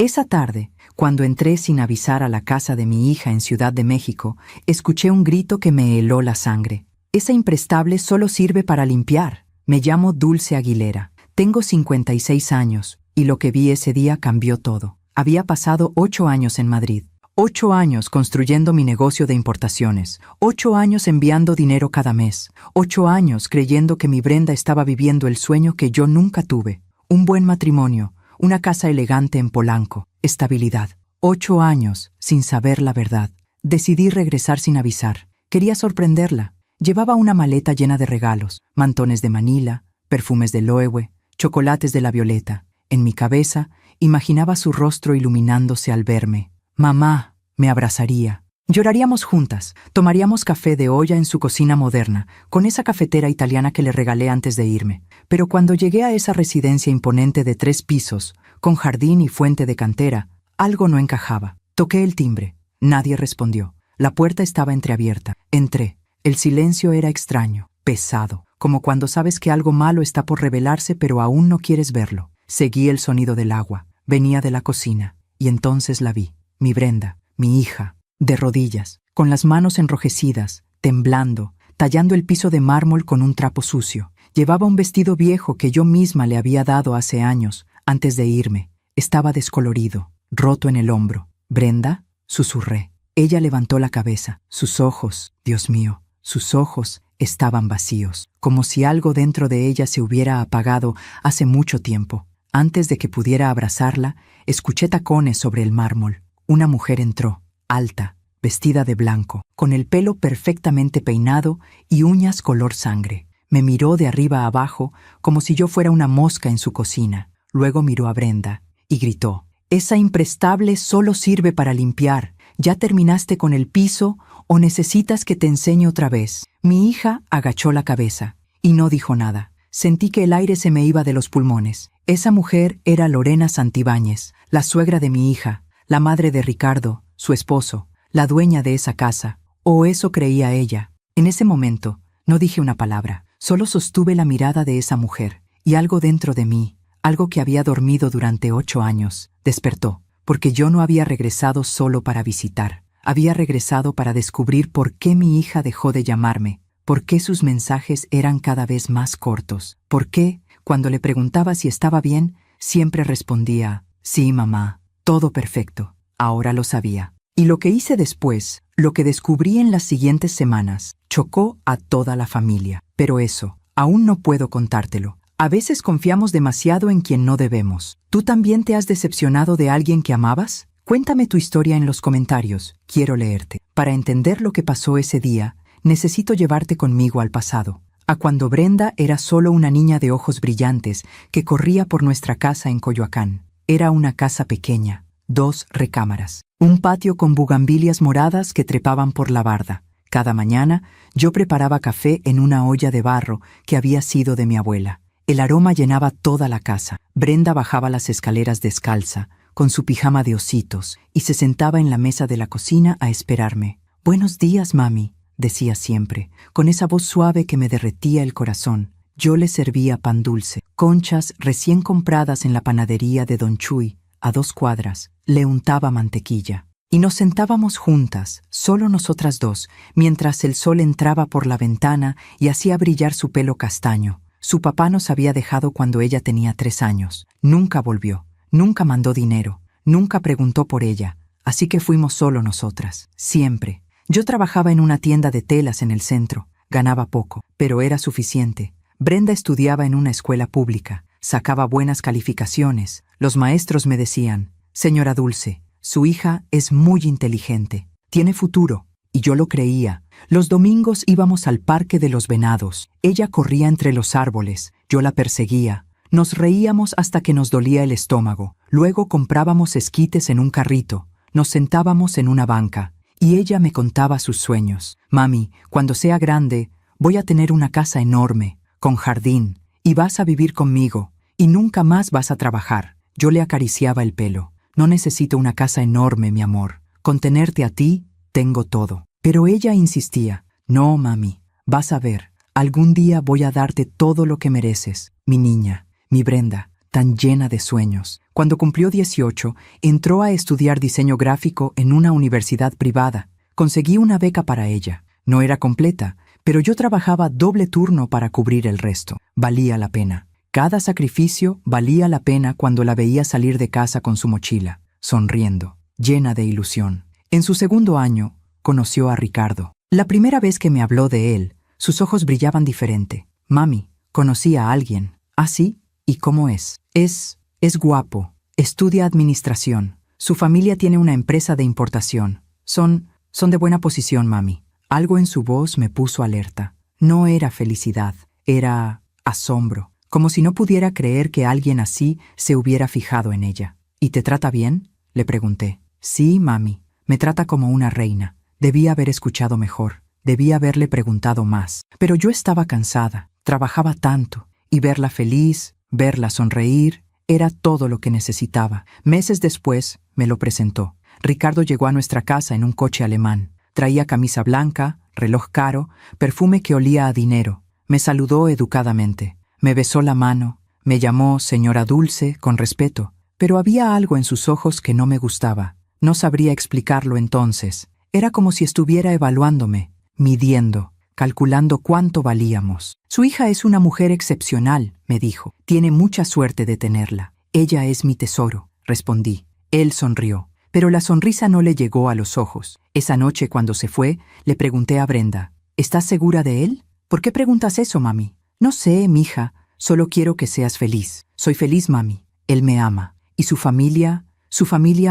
Esa tarde, cuando entré sin avisar a la casa de mi hija en Ciudad de México, escuché un grito que me heló la sangre. Esa imprestable solo sirve para limpiar. Me llamo Dulce Aguilera. Tengo 56 años, y lo que vi ese día cambió todo. Había pasado 8 años en Madrid. 8 años construyendo mi negocio de importaciones. 8 años enviando dinero cada mes. 8 años creyendo que mi Brenda estaba viviendo el sueño que yo nunca tuve. Un buen matrimonio, una casa elegante en Polanco, estabilidad. 8 años sin saber la verdad. Decidí regresar sin avisar. Quería sorprenderla. Llevaba una maleta llena de regalos, mantones de Manila, perfumes de Loewe, chocolates de La Violeta. En mi cabeza, imaginaba su rostro iluminándose al verme. Mamá, me abrazaría. Lloraríamos juntas, tomaríamos café de olla en su cocina moderna, con esa cafetera italiana que le regalé antes de irme. Pero cuando llegué a esa residencia imponente de 3 pisos, con jardín y fuente de cantera, algo no encajaba. Toqué el timbre. Nadie respondió. La puerta estaba entreabierta. Entré. El silencio era extraño, pesado, como cuando sabes que algo malo está por revelarse pero aún no quieres verlo. Seguí el sonido del agua. Venía de la cocina. Y entonces la vi. Mi Brenda, mi hija, de rodillas, con las manos enrojecidas, temblando, tallando el piso de mármol con un trapo sucio. Llevaba un vestido viejo que yo misma le había dado hace años, antes de irme. Estaba descolorido, roto en el hombro. «¿Brenda?», susurré. Ella levantó la cabeza. Sus ojos, Dios mío, sus ojos estaban vacíos, como si algo dentro de ella se hubiera apagado hace mucho tiempo. Antes de que pudiera abrazarla, escuché tacones sobre el mármol. Una mujer entró, alta, vestida de blanco, con el pelo perfectamente peinado y uñas color sangre. Me miró de arriba a abajo como si yo fuera una mosca en su cocina. Luego miró a Brenda y gritó: «Esa imprestable solo sirve para limpiar. ¿Ya terminaste con el piso o necesitas que te enseñe otra vez?». Mi hija agachó la cabeza y no dijo nada. Sentí que el aire se me iba de los pulmones. Esa mujer era Lorena Santibáñez, la suegra de mi hija, la madre de Ricardo, su esposo, la dueña de esa casa, o eso creía ella. En ese momento, no dije una palabra, solo sostuve la mirada de esa mujer, y algo dentro de mí, algo que había dormido durante 8 años, despertó, porque yo no había regresado solo para visitar. Había regresado para descubrir por qué mi hija dejó de llamarme, por qué sus mensajes eran cada vez más cortos, por qué, cuando le preguntaba si estaba bien, siempre respondía: «Sí, mamá». Todo perfecto. Ahora lo sabía. Y lo que hice después, lo que descubrí en las siguientes semanas, chocó a toda la familia. Pero eso, aún no puedo contártelo. A veces confiamos demasiado en quien no debemos. ¿Tú también te has decepcionado de alguien que amabas? Cuéntame tu historia en los comentarios. Quiero leerte. Para entender lo que pasó ese día, necesito llevarte conmigo al pasado. A cuando Brenda era solo una niña de ojos brillantes que corría por nuestra casa en Coyoacán. Era una casa pequeña, 2 recámaras, un patio con bugambilias moradas que trepaban por la barda. Cada mañana yo preparaba café en una olla de barro que había sido de mi abuela. El aroma llenaba toda la casa. Brenda bajaba las escaleras descalza, con su pijama de ositos, y se sentaba en la mesa de la cocina a esperarme. «Buenos días, mami», decía siempre, con esa voz suave que me derretía el corazón. Yo le servía pan dulce, conchas recién compradas en la panadería de Don Chuy, a 2 cuadras. Le untaba mantequilla. Y nos sentábamos juntas, solo nosotras dos, mientras el sol entraba por la ventana y hacía brillar su pelo castaño. Su papá nos había dejado cuando ella tenía 3 años. Nunca volvió, nunca mandó dinero, nunca preguntó por ella, así que fuimos solo nosotras, siempre. Yo trabajaba en una tienda de telas en el centro. Ganaba poco, pero era suficiente. Brenda estudiaba en una escuela pública, sacaba buenas calificaciones. Los maestros me decían: «Señora Dulce, su hija es muy inteligente, tiene futuro». Y yo lo creía. Los domingos íbamos al Parque de los Venados. Ella corría entre los árboles, yo la perseguía. Nos reíamos hasta que nos dolía el estómago. Luego comprábamos esquites en un carrito. Nos sentábamos en una banca, y ella me contaba sus sueños. «Mami, cuando sea grande, voy a tener una casa enorme, con jardín, y vas a vivir conmigo, y nunca más vas a trabajar». Yo le acariciaba el pelo. «No necesito una casa enorme, mi amor. Con tenerte a ti, tengo todo». Pero ella insistía: «No, mami, vas a ver, algún día voy a darte todo lo que mereces, mi niña, mi Brenda. tan llena de sueños. Cuando cumplió 18, entró a estudiar diseño gráfico en una universidad privada. Conseguí una beca para ella. No era completa, pero yo trabajaba doble turno para cubrir el resto. Valía la pena. Cada sacrificio valía la pena cuando la veía salir de casa con su mochila, sonriendo, llena de ilusión. En su segundo año, conoció a Ricardo. La primera vez que me habló de él, sus ojos brillaban diferente. Mami, conocí a alguien. ¿Ah, sí? ¿Y cómo es? Es guapo. Estudia administración. Su familia tiene una empresa de importación. Son de buena posición, mami. Algo en su voz me puso alerta. No era felicidad, era asombro. Como si no pudiera creer que alguien así se hubiera fijado en ella. ¿Y te trata bien?, le pregunté. Sí, mami. Me trata como una reina. Debía haber escuchado mejor. Debía haberle preguntado más. Pero yo estaba cansada. Trabajaba tanto. Y verla feliz, verla sonreír, era todo lo que necesitaba. Meses después, me lo presentó. Ricardo llegó a nuestra casa en un coche alemán. Traía camisa blanca, reloj caro, perfume que olía a dinero. Me saludó educadamente. Me besó la mano. Me llamó señora Dulce, con respeto. Pero había algo en sus ojos que no me gustaba. No sabría explicarlo entonces. Era como si estuviera evaluándome, midiendo, calculando cuánto valíamos. Su hija es una mujer excepcional, me dijo. Tiene mucha suerte de tenerla. Ella es mi tesoro, respondí. Él sonrió, pero la sonrisa no le llegó a los ojos. Esa noche, cuando se fue, le pregunté a Brenda, ¿estás segura de él? ¿Por qué preguntas eso, mami? No sé, mija, solo quiero que seas feliz. Soy feliz, mami. Él me ama. Y su familia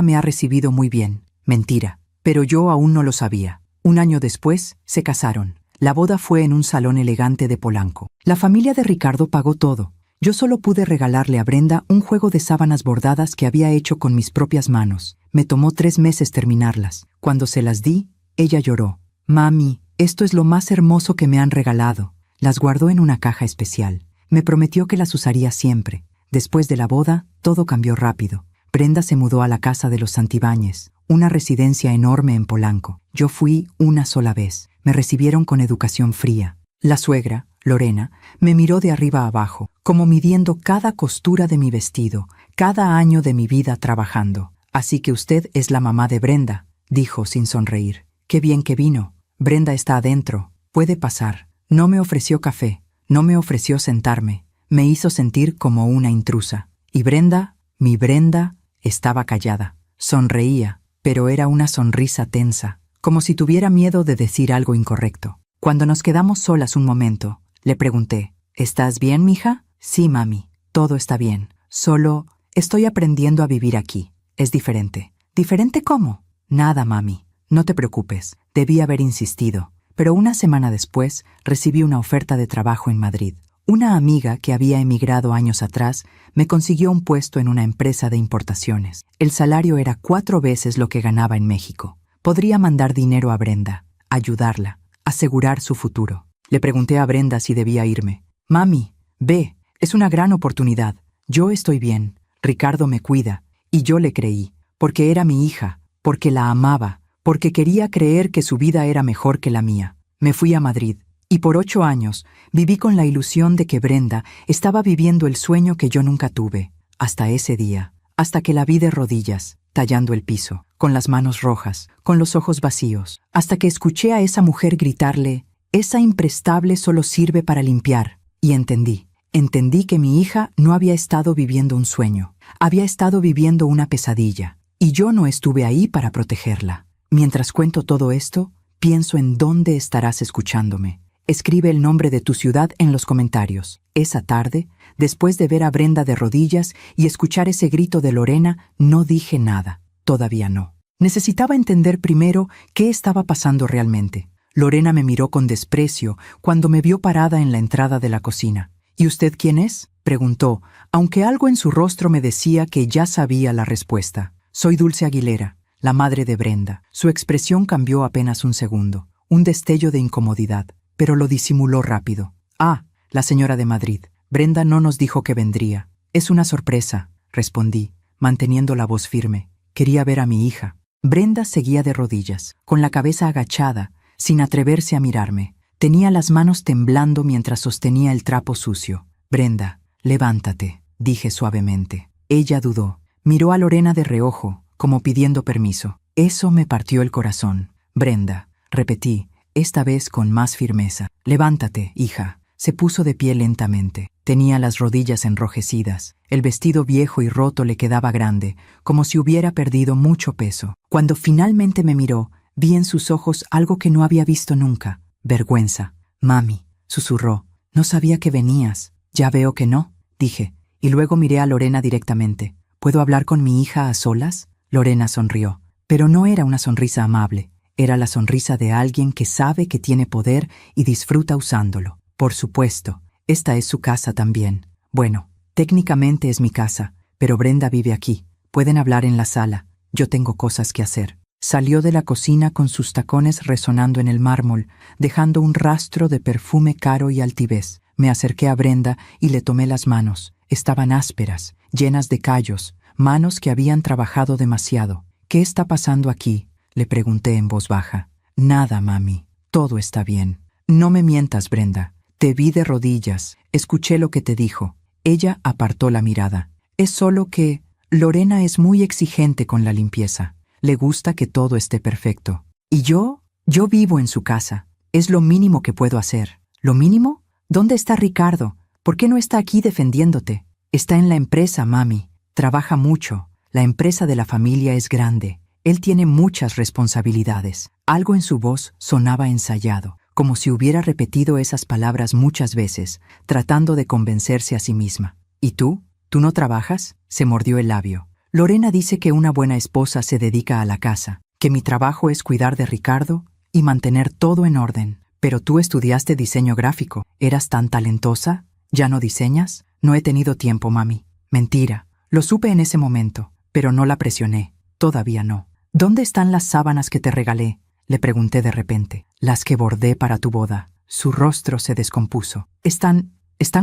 me ha recibido muy bien. Mentira. Pero yo aún no lo sabía. Un año después, se casaron. La boda fue en un salón elegante de Polanco. La familia de Ricardo pagó todo. Yo solo pude regalarle a Brenda un juego de sábanas bordadas que había hecho con mis propias manos. Me tomó 3 meses terminarlas. Cuando se las di, ella lloró. Mami, esto es lo más hermoso que me han regalado. Las guardó en una caja especial. Me prometió que las usaría siempre. Después de la boda, todo cambió rápido. Brenda se mudó a la casa de los Santibáñez, una residencia enorme en Polanco. Yo fui una sola vez. Me recibieron con educación fría. La suegra, Lorena, me miró de arriba a abajo, como midiendo cada costura de mi vestido, cada año de mi vida trabajando. Así que usted es la mamá de Brenda, dijo sin sonreír. Qué bien que vino. Brenda está adentro. Puede pasar. No me ofreció café. No me ofreció sentarme. Me hizo sentir como una intrusa. Y Brenda, mi Brenda, estaba callada. Sonreía, pero era una sonrisa tensa, como si tuviera miedo de decir algo incorrecto. Cuando nos quedamos solas un momento, le pregunté, ¿estás bien, mija? Sí, mami, todo está bien. Solo estoy aprendiendo a vivir aquí. Es diferente. ¿Diferente cómo? Nada, mami. No te preocupes. Debí haber insistido. Pero una semana después, recibí una oferta de trabajo en Madrid. Una amiga que había emigrado años atrás me consiguió un puesto en una empresa de importaciones. El salario era 4 veces lo que ganaba en México. Podría mandar dinero a Brenda, ayudarla, asegurar su futuro. Le pregunté a Brenda si debía irme. Mami, ve, es una gran oportunidad. Yo estoy bien, Ricardo me cuida. Y yo le creí, porque era mi hija, porque la amaba, porque quería creer que su vida era mejor que la mía. Me fui a Madrid. Y por 8 años viví con la ilusión de que Brenda estaba viviendo el sueño que yo nunca tuve, hasta ese día, hasta que la vi de rodillas, tallando el piso, con las manos rojas, con los ojos vacíos, hasta que escuché a esa mujer gritarle, «Esa imprestable solo sirve para limpiar». Y entendí que mi hija no había estado viviendo un sueño, había estado viviendo una pesadilla, y yo no estuve ahí para protegerla. Mientras cuento todo esto, pienso en dónde estarás escuchándome. Escribe el nombre de tu ciudad en los comentarios. Esa tarde, después de ver a Brenda de rodillas y escuchar ese grito de Lorena, no dije nada. Todavía no. Necesitaba entender primero qué estaba pasando realmente. Lorena me miró con desprecio cuando me vio parada en la entrada de la cocina. ¿Y usted quién es?, preguntó, aunque algo en su rostro me decía que ya sabía la respuesta. Soy Dulce Aguilera, la madre de Brenda. Su expresión cambió apenas un segundo. Un destello de incomodidad. Pero lo disimuló rápido. Ah, la señora de Madrid. Brenda no nos dijo que vendría. Es una sorpresa, respondí, manteniendo la voz firme. Quería ver a mi hija. Brenda seguía de rodillas, con la cabeza agachada, sin atreverse a mirarme. Tenía las manos temblando mientras sostenía el trapo sucio. Brenda, levántate, dije suavemente. Ella dudó. Miró a Lorena de reojo, como pidiendo permiso. Eso me partió el corazón. Brenda, repetí, esta vez con más firmeza. Levántate, hija. Se puso de pie lentamente. Tenía las rodillas enrojecidas. El vestido viejo y roto le quedaba grande, como si hubiera perdido mucho peso. Cuando finalmente me miró, vi en sus ojos algo que no había visto nunca. Vergüenza. Mami, susurró. No sabía que venías. Ya veo que no, dije, y luego miré a Lorena directamente. ¿Puedo hablar con mi hija a solas? Lorena sonrió, pero no era una sonrisa amable. Era la sonrisa de alguien que sabe que tiene poder y disfruta usándolo. Por supuesto, esta es su casa también. Bueno, técnicamente es mi casa, pero Brenda vive aquí. Pueden hablar en la sala. Yo tengo cosas que hacer. Salió de la cocina con sus tacones resonando en el mármol, dejando un rastro de perfume caro y altivez. Me acerqué a Brenda y le tomé las manos. Estaban ásperas, llenas de callos, manos que habían trabajado demasiado. ¿Qué está pasando aquí?, le pregunté en voz baja. Nada, mami. Todo está bien. No me mientas, Brenda. Te vi de rodillas. Escuché lo que te dijo. Ella apartó la mirada. Es solo que Lorena es muy exigente con la limpieza. Le gusta que todo esté perfecto. Y yo vivo en su casa. Es lo mínimo que puedo hacer. ¿Lo mínimo? ¿Dónde está Ricardo? ¿Por qué no está aquí defendiéndote? Está en la empresa, mami. Trabaja mucho. La empresa de la familia es grande. Él tiene muchas responsabilidades. Algo en su voz sonaba ensayado, como si hubiera repetido esas palabras muchas veces, tratando de convencerse a sí misma. ¿Y tú? ¿Tú no trabajas?, se mordió el labio. Lorena dice que una buena esposa se dedica a la casa, que mi trabajo es cuidar de Ricardo y mantener todo en orden. Pero tú estudiaste diseño gráfico. ¿Eras tan talentosa? ¿Ya no diseñas? No he tenido tiempo, mami. Mentira. Lo supe en ese momento, pero no la presioné. Todavía no. ¿Dónde están las sábanas que te regalé?, le pregunté de repente. Las que bordé para tu boda. Su rostro se descompuso. Están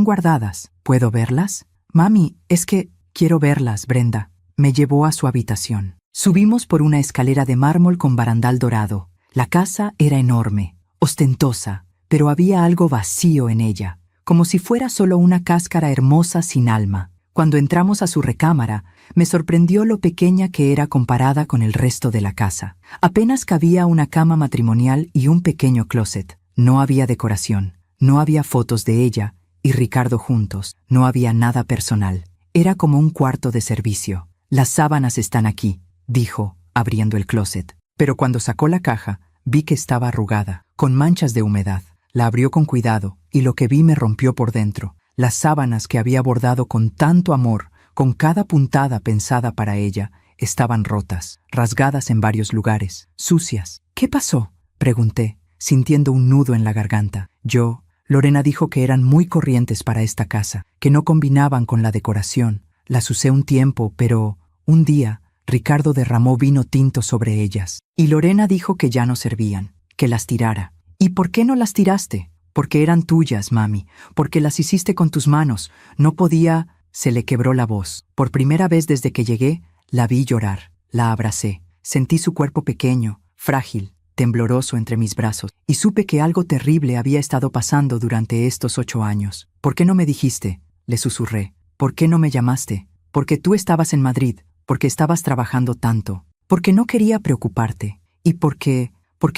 guardadas. ¿Puedo verlas? Mami, es que quiero verlas, Brenda. Me llevó a su habitación. Subimos por una escalera de mármol con barandal dorado. La casa era enorme, ostentosa, pero había algo vacío en ella, como si fuera solo una cáscara hermosa sin alma. Cuando entramos a su recámara, me sorprendió lo pequeña que era comparada con el resto de la casa. Apenas cabía una cama matrimonial y un pequeño closet. No había decoración, no había fotos de ella y Ricardo juntos, no había nada personal. Era como un cuarto de servicio. Las sábanas están aquí, dijo, abriendo el closet. Pero cuando sacó la caja, vi que estaba arrugada, con manchas de humedad. La abrió con cuidado y lo que vi me rompió por dentro. Las sábanas que había bordado con tanto amor, con cada puntada pensada para ella, estaban rotas, rasgadas en varios lugares, sucias. ¿Qué pasó?, pregunté, sintiendo un nudo en la garganta. Lorena dijo que eran muy corrientes para esta casa, que no combinaban con la decoración. Las usé un tiempo, pero un día Ricardo derramó vino tinto sobre ellas. Y Lorena dijo que ya no servían, que las tirara. ¿Y por qué no las tiraste? Porque eran tuyas, mami, porque las hiciste con tus manos. No podía... Se le quebró la voz. Por primera vez desde que llegué, la vi llorar. La abracé. Sentí su cuerpo pequeño, frágil, tembloroso entre mis brazos, y supe que algo terrible había estado pasando durante estos 8 años. ¿Por qué no me dijiste?, le susurré. ¿Por qué no me llamaste? Porque tú estabas en Madrid, porque estabas trabajando tanto, porque no quería preocuparte, y porque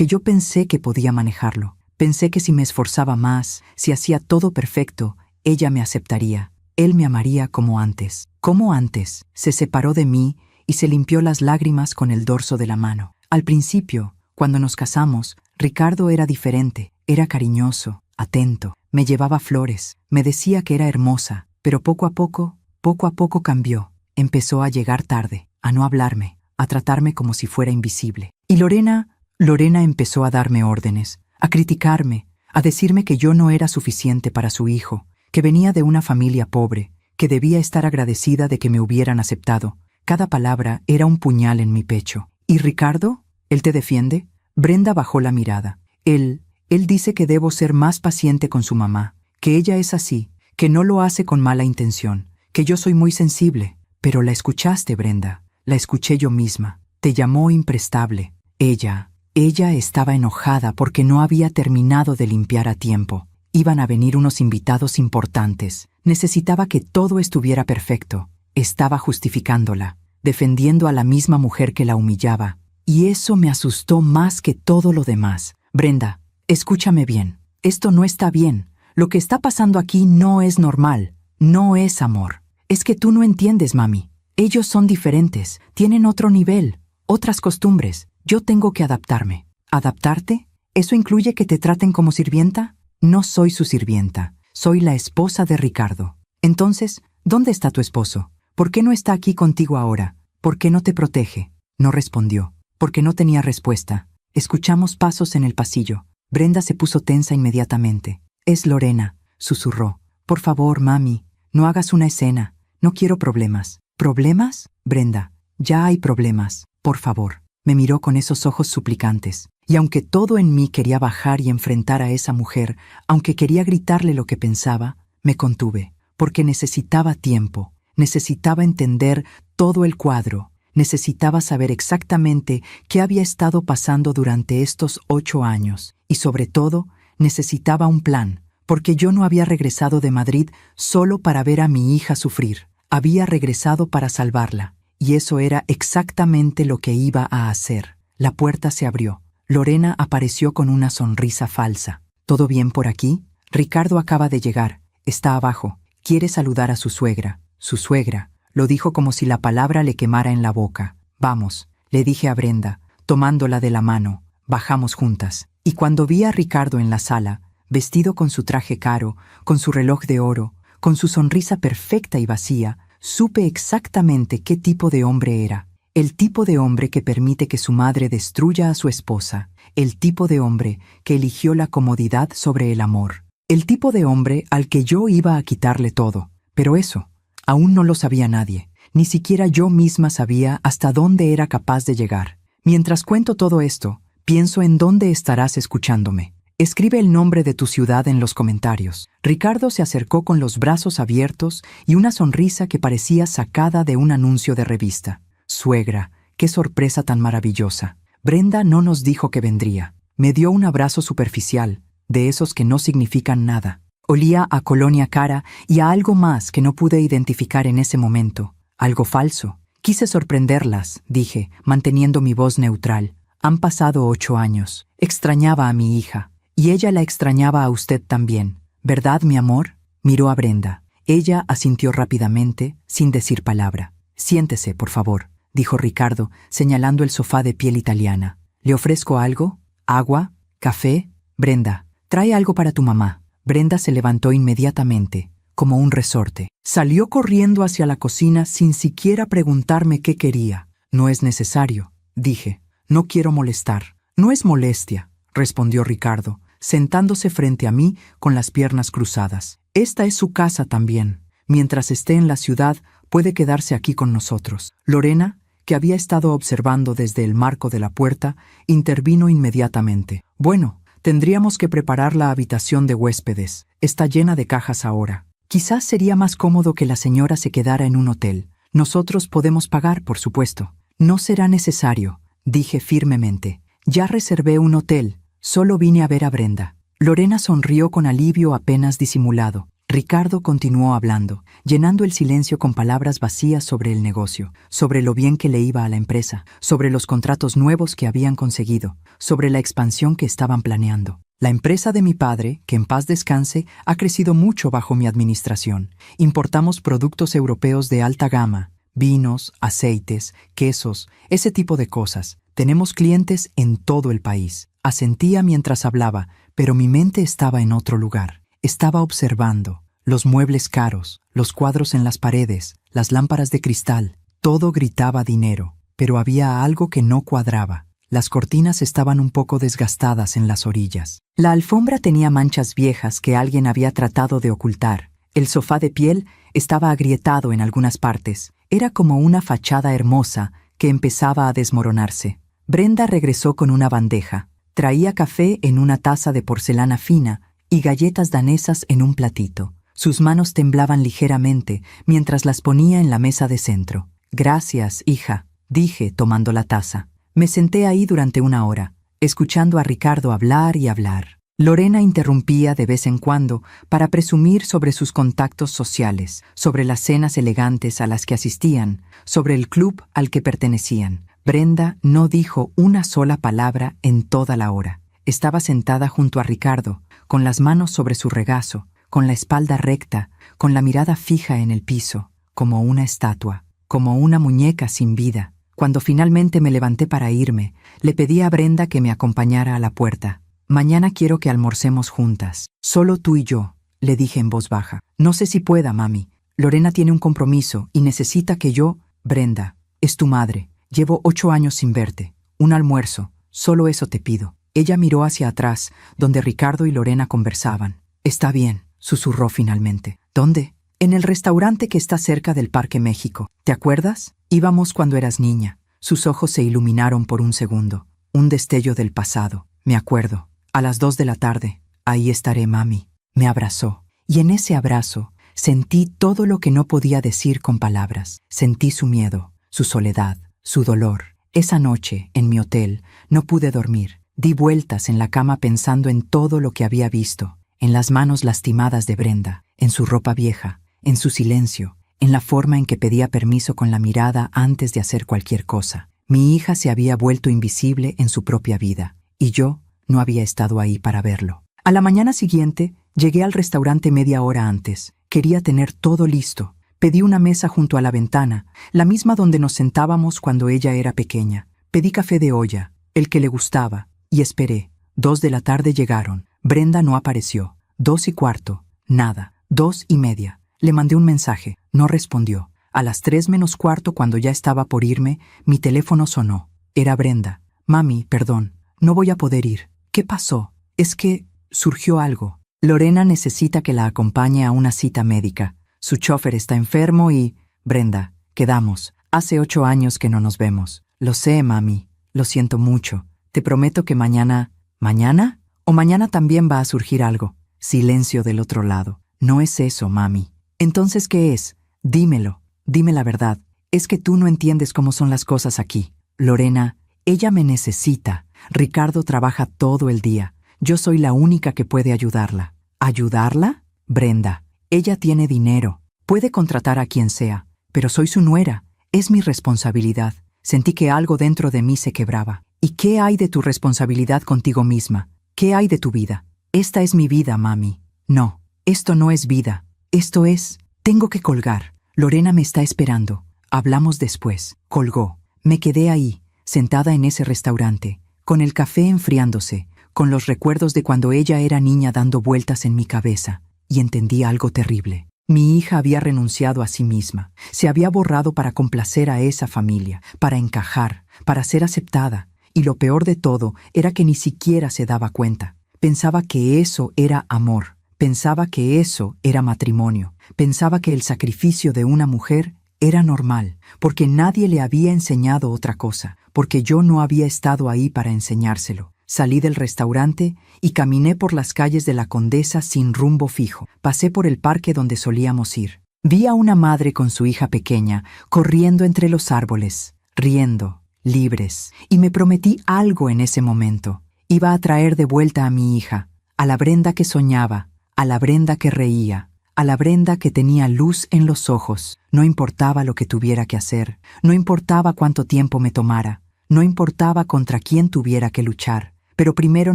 yo pensé que podía manejarlo. Pensé que si me esforzaba más, si hacía todo perfecto, ella me aceptaría. Él me amaría como antes. Como antes. Se separó de mí y se limpió las lágrimas con el dorso de la mano. Al principio, cuando nos casamos, Ricardo era diferente. Era cariñoso, atento. Me llevaba flores. Me decía que era hermosa. Pero poco a poco cambió. Empezó a llegar tarde, a no hablarme, a tratarme como si fuera invisible. Y Lorena empezó a darme órdenes, a criticarme, a decirme que yo no era suficiente para su hijo, que venía de una familia pobre, que debía estar agradecida de que me hubieran aceptado. Cada palabra era un puñal en mi pecho. ¿Y Ricardo? ¿Él te defiende? Brenda bajó la mirada. Él dice que debo ser más paciente con su mamá, que ella es así, que no lo hace con mala intención, que yo soy muy sensible. Pero la escuchaste, Brenda. La escuché yo misma. Te llamó imprestable. Ella estaba enojada porque no había terminado de limpiar a tiempo. Iban a venir unos invitados importantes. Necesitaba que todo estuviera perfecto. Estaba justificándola, defendiendo a la misma mujer que la humillaba. Y eso me asustó más que todo lo demás. Brenda, escúchame bien. Esto no está bien. Lo que está pasando aquí no es normal. No es amor. Es que tú no entiendes, mami. Ellos son diferentes. Tienen otro nivel, otras costumbres. Yo tengo que adaptarme. ¿Adaptarte? ¿Eso incluye que te traten como sirvienta? No soy su sirvienta. Soy la esposa de Ricardo. Entonces, ¿dónde está tu esposo? ¿Por qué no está aquí contigo ahora? ¿Por qué no te protege? No respondió, porque no tenía respuesta. Escuchamos pasos en el pasillo. Brenda se puso tensa inmediatamente. Es Lorena, susurró. Por favor, mami, no hagas una escena. No quiero problemas. ¿Problemas? Brenda, ya hay problemas. Por favor. Me miró con esos ojos suplicantes. Y aunque todo en mí quería bajar y enfrentar a esa mujer, aunque quería gritarle lo que pensaba, me contuve, porque necesitaba tiempo, necesitaba entender todo el cuadro, necesitaba saber exactamente qué había estado pasando durante estos 8 años, y sobre todo, necesitaba un plan, porque yo no había regresado de Madrid solo para ver a mi hija sufrir, había regresado para salvarla, y eso era exactamente lo que iba a hacer. La puerta se abrió. Lorena apareció con una sonrisa falsa. ¿Todo bien por aquí? Ricardo acaba de llegar. Está abajo. Quiere saludar a su suegra. Su suegra. Lo dijo como si la palabra le quemara en la boca. Vamos, le dije a Brenda, tomándola de la mano. Bajamos juntas. Y cuando vi a Ricardo en la sala, vestido con su traje caro, con su reloj de oro, con su sonrisa perfecta y vacía, supe exactamente qué tipo de hombre era. El tipo de hombre que permite que su madre destruya a su esposa. El tipo de hombre que eligió la comodidad sobre el amor. El tipo de hombre al que yo iba a quitarle todo. Pero eso, aún no lo sabía nadie. Ni siquiera yo misma sabía hasta dónde era capaz de llegar. Mientras cuento todo esto, pienso en dónde estarás escuchándome. Escribe el nombre de tu ciudad en los comentarios. Ricardo se acercó con los brazos abiertos y una sonrisa que parecía sacada de un anuncio de revista. Suegra, qué sorpresa tan maravillosa. Brenda no nos dijo que vendría. Me dio un abrazo superficial, de esos que no significan nada. Olía a colonia cara y a algo más que no pude identificar en ese momento. Algo falso. Quise sorprenderlas, dije, manteniendo mi voz neutral. Han pasado 8 años. Extrañaba a mi hija. Y ella la extrañaba a usted también. ¿Verdad, mi amor? Miró a Brenda. Ella asintió rápidamente, sin decir palabra. Siéntese, por favor, dijo Ricardo, señalando el sofá de piel italiana. ¿Le ofrezco algo? ¿Agua? ¿Café? Brenda, trae algo para tu mamá. Brenda se levantó inmediatamente, como un resorte. Salió corriendo hacia la cocina sin siquiera preguntarme qué quería. No es necesario, dije. No quiero molestar. No es molestia, respondió Ricardo, sentándose frente a mí con las piernas cruzadas. Esta es su casa también. Mientras esté en la ciudad, puede quedarse aquí con nosotros. Lorena, que había estado observando desde el marco de la puerta, intervino inmediatamente. Bueno, tendríamos que preparar la habitación de huéspedes. Está llena de cajas ahora. Quizás sería más cómodo que la señora se quedara en un hotel. Nosotros podemos pagar, por supuesto. No será necesario, dije firmemente. Ya reservé un hotel. Solo vine a ver a Brenda. Lorena sonrió con alivio apenas disimulado. Ricardo continuó hablando, llenando el silencio con palabras vacías sobre el negocio, sobre lo bien que le iba a la empresa, sobre los contratos nuevos que habían conseguido, sobre la expansión que estaban planeando. La empresa de mi padre, que en paz descanse, ha crecido mucho bajo mi administración. Importamos productos europeos de alta gama, vinos, aceites, quesos, ese tipo de cosas. Tenemos clientes en todo el país. Asentía mientras hablaba, pero mi mente estaba en otro lugar. Estaba observando los muebles caros, los cuadros en las paredes, las lámparas de cristal. Todo gritaba dinero, pero había algo que no cuadraba. Las cortinas estaban un poco desgastadas en las orillas. La alfombra tenía manchas viejas que alguien había tratado de ocultar. El sofá de piel estaba agrietado en algunas partes. Era como una fachada hermosa que empezaba a desmoronarse. Brenda regresó con una bandeja. Traía café en una taza de porcelana fina y galletas danesas en un platito. Sus manos temblaban ligeramente mientras las ponía en la mesa de centro. «Gracias, hija», dije, tomando la taza. Me senté ahí durante 1 hora, escuchando a Ricardo hablar y hablar. Lorena interrumpía de vez en cuando para presumir sobre sus contactos sociales, sobre las cenas elegantes a las que asistían, sobre el club al que pertenecían. Brenda no dijo una sola palabra en toda la hora. Estaba sentada junto a Ricardo, con las manos sobre su regazo, con la espalda recta, con la mirada fija en el piso, como una estatua, como una muñeca sin vida. Cuando finalmente me levanté para irme, le pedí a Brenda que me acompañara a la puerta. «Mañana quiero que almorcemos juntas, solo tú y yo», le dije en voz baja. «No sé si pueda, mami. Lorena tiene un compromiso y necesita que yo...» «Brenda, es tu madre. Llevo 8 años sin verte. Un almuerzo, solo eso te pido». Ella miró hacia atrás, donde Ricardo y Lorena conversaban. «Está bien», susurró finalmente. «¿Dónde?» «En el restaurante que está cerca del Parque México. ¿Te acuerdas? Íbamos cuando eras niña». Sus ojos se iluminaron por un segundo. Un destello del pasado. «Me acuerdo. A las 2 de la tarde. Ahí estaré, mami». Me abrazó. Y en ese abrazo sentí todo lo que no podía decir con palabras. Sentí su miedo, su soledad, su dolor. Esa noche, en mi hotel, no pude dormir. Di vueltas en la cama pensando en todo lo que había visto, en las manos lastimadas de Brenda, en su ropa vieja, en su silencio, en la forma en que pedía permiso con la mirada antes de hacer cualquier cosa. Mi hija se había vuelto invisible en su propia vida, y yo no había estado ahí para verlo. A la mañana siguiente, llegué al restaurante media hora antes. Quería tener todo listo. Pedí una mesa junto a la ventana, la misma donde nos sentábamos cuando ella era pequeña. Pedí café de olla, el que le gustaba, y esperé. 2 de la tarde llegaron. Brenda no apareció. 2:15, nada. 2:30. Le mandé un mensaje. No respondió. A las 3:15, cuando ya estaba por irme, mi teléfono sonó. Era Brenda. «Mami, perdón. No voy a poder ir». «¿Qué pasó?» «Es que surgió algo. Lorena necesita que la acompañe a una cita médica. Su chofer está enfermo y...» «Brenda, quedamos. Hace 8 años que no nos vemos». «Lo sé, mami. Lo siento mucho. Te prometo que mañana...» «¿Mañana? ¿O mañana también va a surgir algo?» Silencio del otro lado. «No es eso, mami». «Entonces, ¿qué es? Dímelo. Dime la verdad. Es que tú no entiendes cómo son las cosas aquí. Lorena, ella me necesita. Ricardo trabaja todo el día. Yo soy la única que puede ayudarla». «¿Ayudarla?» «Brenda, ella tiene dinero. Puede contratar a quien sea. Pero soy su nuera. Es mi responsabilidad». Sentí que algo dentro de mí se quebraba. «¿Y qué hay de tu responsabilidad contigo misma? ¿Qué hay de tu vida?» «Esta es mi vida, mami». «No, esto no es vida. Esto es...» «Tengo que colgar. Lorena me está esperando. Hablamos después». Colgó. Me quedé ahí, sentada en ese restaurante, con el café enfriándose, con los recuerdos de cuando ella era niña dando vueltas en mi cabeza, y entendí algo terrible. Mi hija había renunciado a sí misma, se había borrado para complacer a esa familia, para encajar, para ser aceptada, y lo peor de todo era que ni siquiera se daba cuenta. Pensaba que eso era amor, pensaba que eso era matrimonio, pensaba que el sacrificio de una mujer era normal, porque nadie le había enseñado otra cosa, porque yo no había estado ahí para enseñárselo. Salí del restaurante y caminé por las calles de la Condesa sin rumbo fijo. Pasé por el parque donde solíamos ir. Vi a una madre con su hija pequeña corriendo entre los árboles, riendo, libres, y me prometí algo en ese momento. Iba a traer de vuelta a mi hija, a la Brenda que soñaba, a la Brenda que reía, a la Brenda que tenía luz en los ojos. No importaba lo que tuviera que hacer, no importaba cuánto tiempo me tomara, no importaba contra quién tuviera que luchar. Pero primero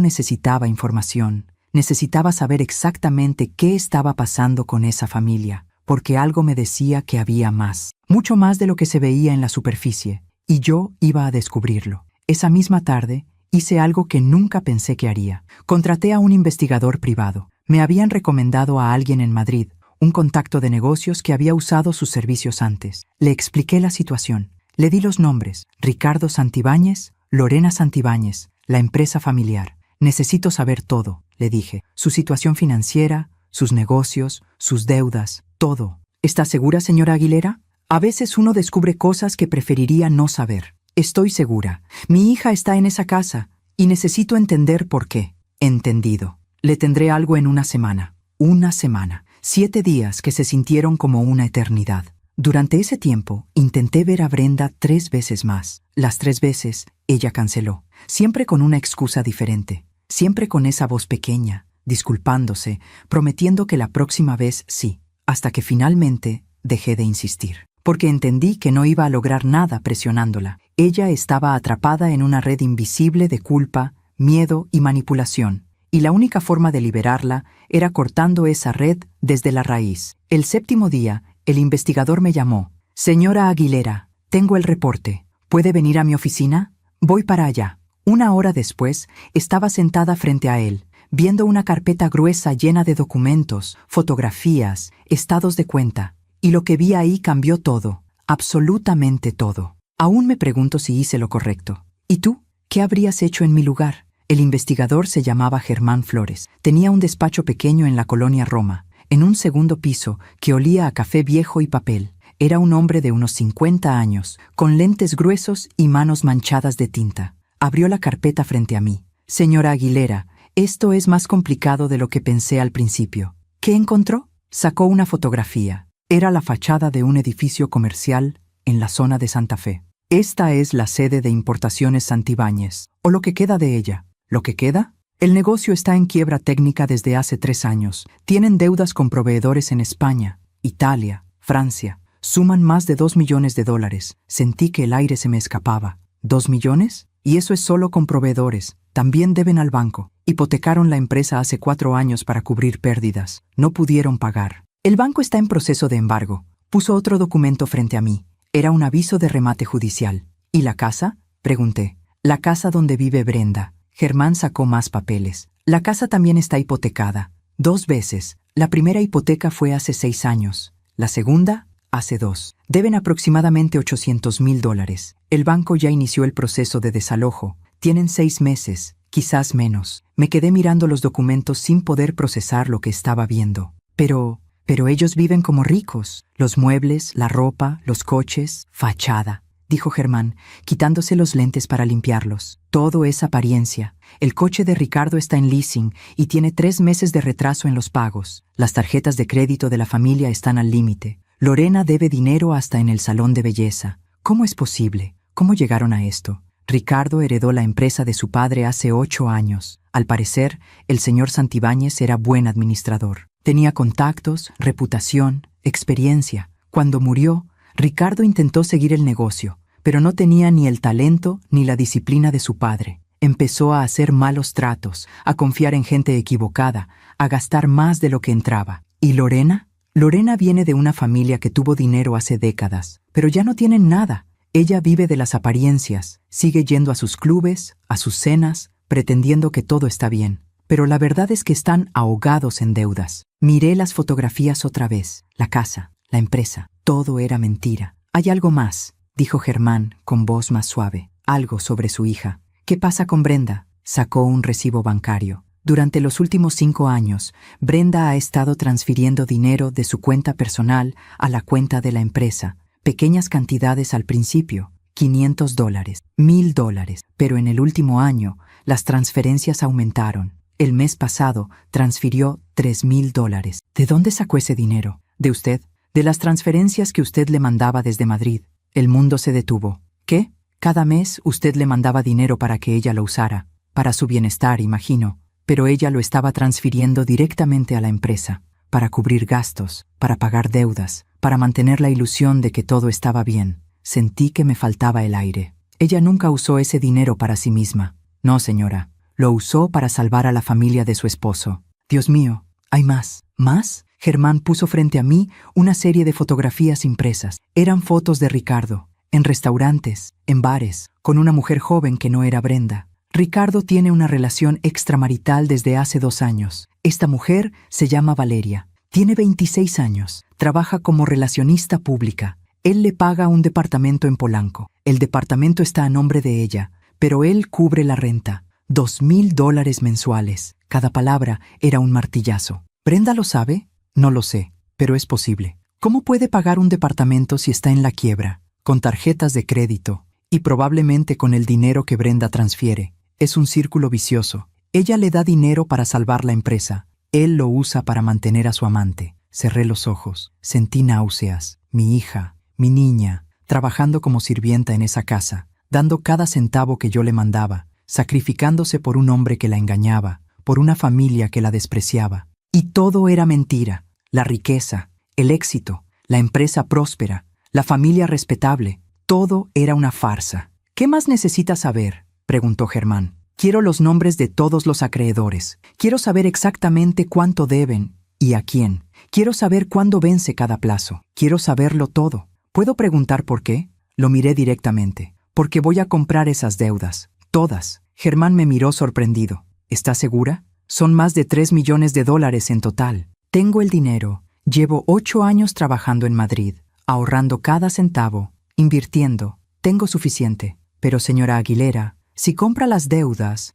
necesitaba información. Necesitaba saber exactamente qué estaba pasando con esa familia, porque algo me decía que había más, mucho más de lo que se veía en la superficie, y yo iba a descubrirlo. Esa misma tarde hice algo que nunca pensé que haría. Contraté a un investigador privado. Me habían recomendado a alguien en Madrid, un contacto de negocios que había usado sus servicios antes. Le expliqué la situación. Le di los nombres: Ricardo Santibáñez, Lorena Santibáñez, la empresa familiar. «Necesito saber todo», le dije. «Su situación financiera, sus negocios, sus deudas, todo». «¿Está segura, señora Aguilera? A veces uno descubre cosas que preferiría no saber». «Estoy segura. Mi hija está en esa casa y necesito entender por qué». «Entendido. Le tendré algo en una semana». Una semana. 7 días que se sintieron como una eternidad. Durante ese tiempo, intenté ver a Brenda 3 veces más. Las 3 veces, ella canceló, siempre con una excusa diferente. siempre con esa voz pequeña, disculpándose, prometiendo que la próxima vez sí, hasta que finalmente dejé de insistir. Porque entendí que no iba a lograr nada presionándola. Ella estaba atrapada en una red invisible de culpa, miedo y manipulación, y la única forma de liberarla era cortando esa red desde la raíz. El 7º día, el investigador me llamó. «Señora Aguilera, tengo el reporte. ¿Puede venir a mi oficina? Voy para allá». 1 hora después, estaba sentada frente a él, viendo una carpeta gruesa llena de documentos, fotografías, estados de cuenta. Y lo que vi ahí cambió todo, absolutamente todo. Aún me pregunto si hice lo correcto. ¿Y tú? ¿Qué habrías hecho en mi lugar? El investigador se llamaba Germán Flores. Tenía un despacho pequeño en la colonia Roma, en un 2º piso que olía a café viejo y papel. Era un hombre de unos 50 años, con lentes gruesos y manos manchadas de tinta. Abrió la carpeta frente a mí. «Señora Aguilera, esto es más complicado de lo que pensé al principio». ¿Qué encontró? Sacó una fotografía. Era la fachada de un edificio comercial en la zona de Santa Fe. Esta es la sede de Importaciones Santibáñez, o lo que queda de ella. ¿Lo que queda? El negocio está en quiebra técnica desde hace 3 años. Tienen deudas con proveedores en España, Italia, Francia. Suman más de $2 millones. Sentí que el aire se me escapaba. ¿2 millones? Y eso es solo con proveedores. También deben al banco. Hipotecaron la empresa hace 4 años para cubrir pérdidas. No pudieron pagar. El banco está en proceso de embargo. Puso otro documento frente a mí. Era un aviso de remate judicial. ¿Y la casa? Pregunté. La casa donde vive Brenda. Germán sacó más papeles. La casa también está hipotecada. 2 veces. La primera hipoteca fue hace 6 años. La segunda, hace 2. Deben aproximadamente $800,000. El banco ya inició el proceso de desalojo. Tienen 6 meses, quizás menos. Me quedé mirando los documentos sin poder procesar lo que estaba viendo. Pero ellos viven como ricos. Los muebles, la ropa, los coches, fachada, dijo Germán, quitándose los lentes para limpiarlos. Todo es apariencia. El coche de Ricardo está en leasing y tiene 3 meses de retraso en los pagos. Las tarjetas de crédito de la familia están al límite. Lorena debe dinero hasta en el salón de belleza. ¿Cómo es posible? ¿Cómo llegaron a esto? Ricardo heredó la empresa de su padre hace 8 años. Al parecer, el señor Santibáñez era buen administrador. Tenía contactos, reputación, experiencia. Cuando murió, Ricardo intentó seguir el negocio, pero no tenía ni el talento ni la disciplina de su padre. Empezó a hacer malos tratos, a confiar en gente equivocada, a gastar más de lo que entraba. ¿Y Lorena? Lorena viene de una familia que tuvo dinero hace décadas, pero ya no tienen nada. Ella vive de las apariencias, sigue yendo a sus clubes, a sus cenas, pretendiendo que todo está bien. Pero la verdad es que están ahogados en deudas. Miré las fotografías otra vez, la casa, la empresa. Todo era mentira. «Hay algo más», dijo Germán con voz más suave. «Algo sobre su hija». «¿Qué pasa con Brenda?» Sacó un recibo bancario. Durante los últimos 5 años, Brenda ha estado transfiriendo dinero de su cuenta personal a la cuenta de la empresa. Pequeñas cantidades al principio, $500, $1,000, pero en el último año las transferencias aumentaron. El mes pasado transfirió $3,000. ¿De dónde sacó ese dinero? ¿De usted? De las transferencias que usted le mandaba desde Madrid. El mundo se detuvo. ¿Qué? Cada mes usted le mandaba dinero para que ella lo usara. Para su bienestar, imagino. Pero ella lo estaba transfiriendo directamente a la empresa. Para cubrir gastos, para pagar deudas, para mantener la ilusión de que todo estaba bien. Sentí que me faltaba el aire. Ella nunca usó ese dinero para sí misma. No, señora. Lo usó para salvar a la familia de su esposo. Dios mío, ¿hay más? ¿Más? Germán puso frente a mí una serie de fotografías impresas. Eran fotos de Ricardo, en restaurantes, en bares, con una mujer joven que no era Brenda. Ricardo tiene una relación extramarital desde hace 2 años. Esta mujer se llama Valeria. Tiene 26 años. Trabaja como relacionista pública. Él le paga un departamento en Polanco. El departamento está a nombre de ella, pero él cubre la renta. $2,000 mensuales. Cada palabra era un martillazo. ¿Brenda lo sabe? No lo sé, pero es posible. ¿Cómo puede pagar un departamento si está en la quiebra? Con tarjetas de crédito y probablemente con el dinero que Brenda transfiere. Es un círculo vicioso. Ella le da dinero para salvar la empresa. Él lo usa para mantener a su amante. Cerré los ojos. Sentí náuseas. Mi hija, mi niña, trabajando como sirvienta en esa casa, dando cada centavo que yo le mandaba. sacrificándose por un hombre que la engañaba, por una familia que la despreciaba. Y todo era mentira: la riqueza, el éxito, la empresa próspera, la familia respetable. Todo era una farsa. ¿Qué más necesitas saber?, preguntó Germán. Quiero los nombres de todos los acreedores. Quiero saber exactamente cuánto deben y a quién. Quiero saber cuándo vence cada plazo. Quiero saberlo todo. ¿Puedo preguntar por qué? Lo miré directamente. Porque voy a comprar esas deudas. Todas. Germán me miró sorprendido. ¿Estás segura? Son más de $3 millones en total. Tengo el dinero. Llevo 8 años trabajando en Madrid, ahorrando cada centavo, invirtiendo. Tengo suficiente. Pero, señora Aguilera, si compro las deudas,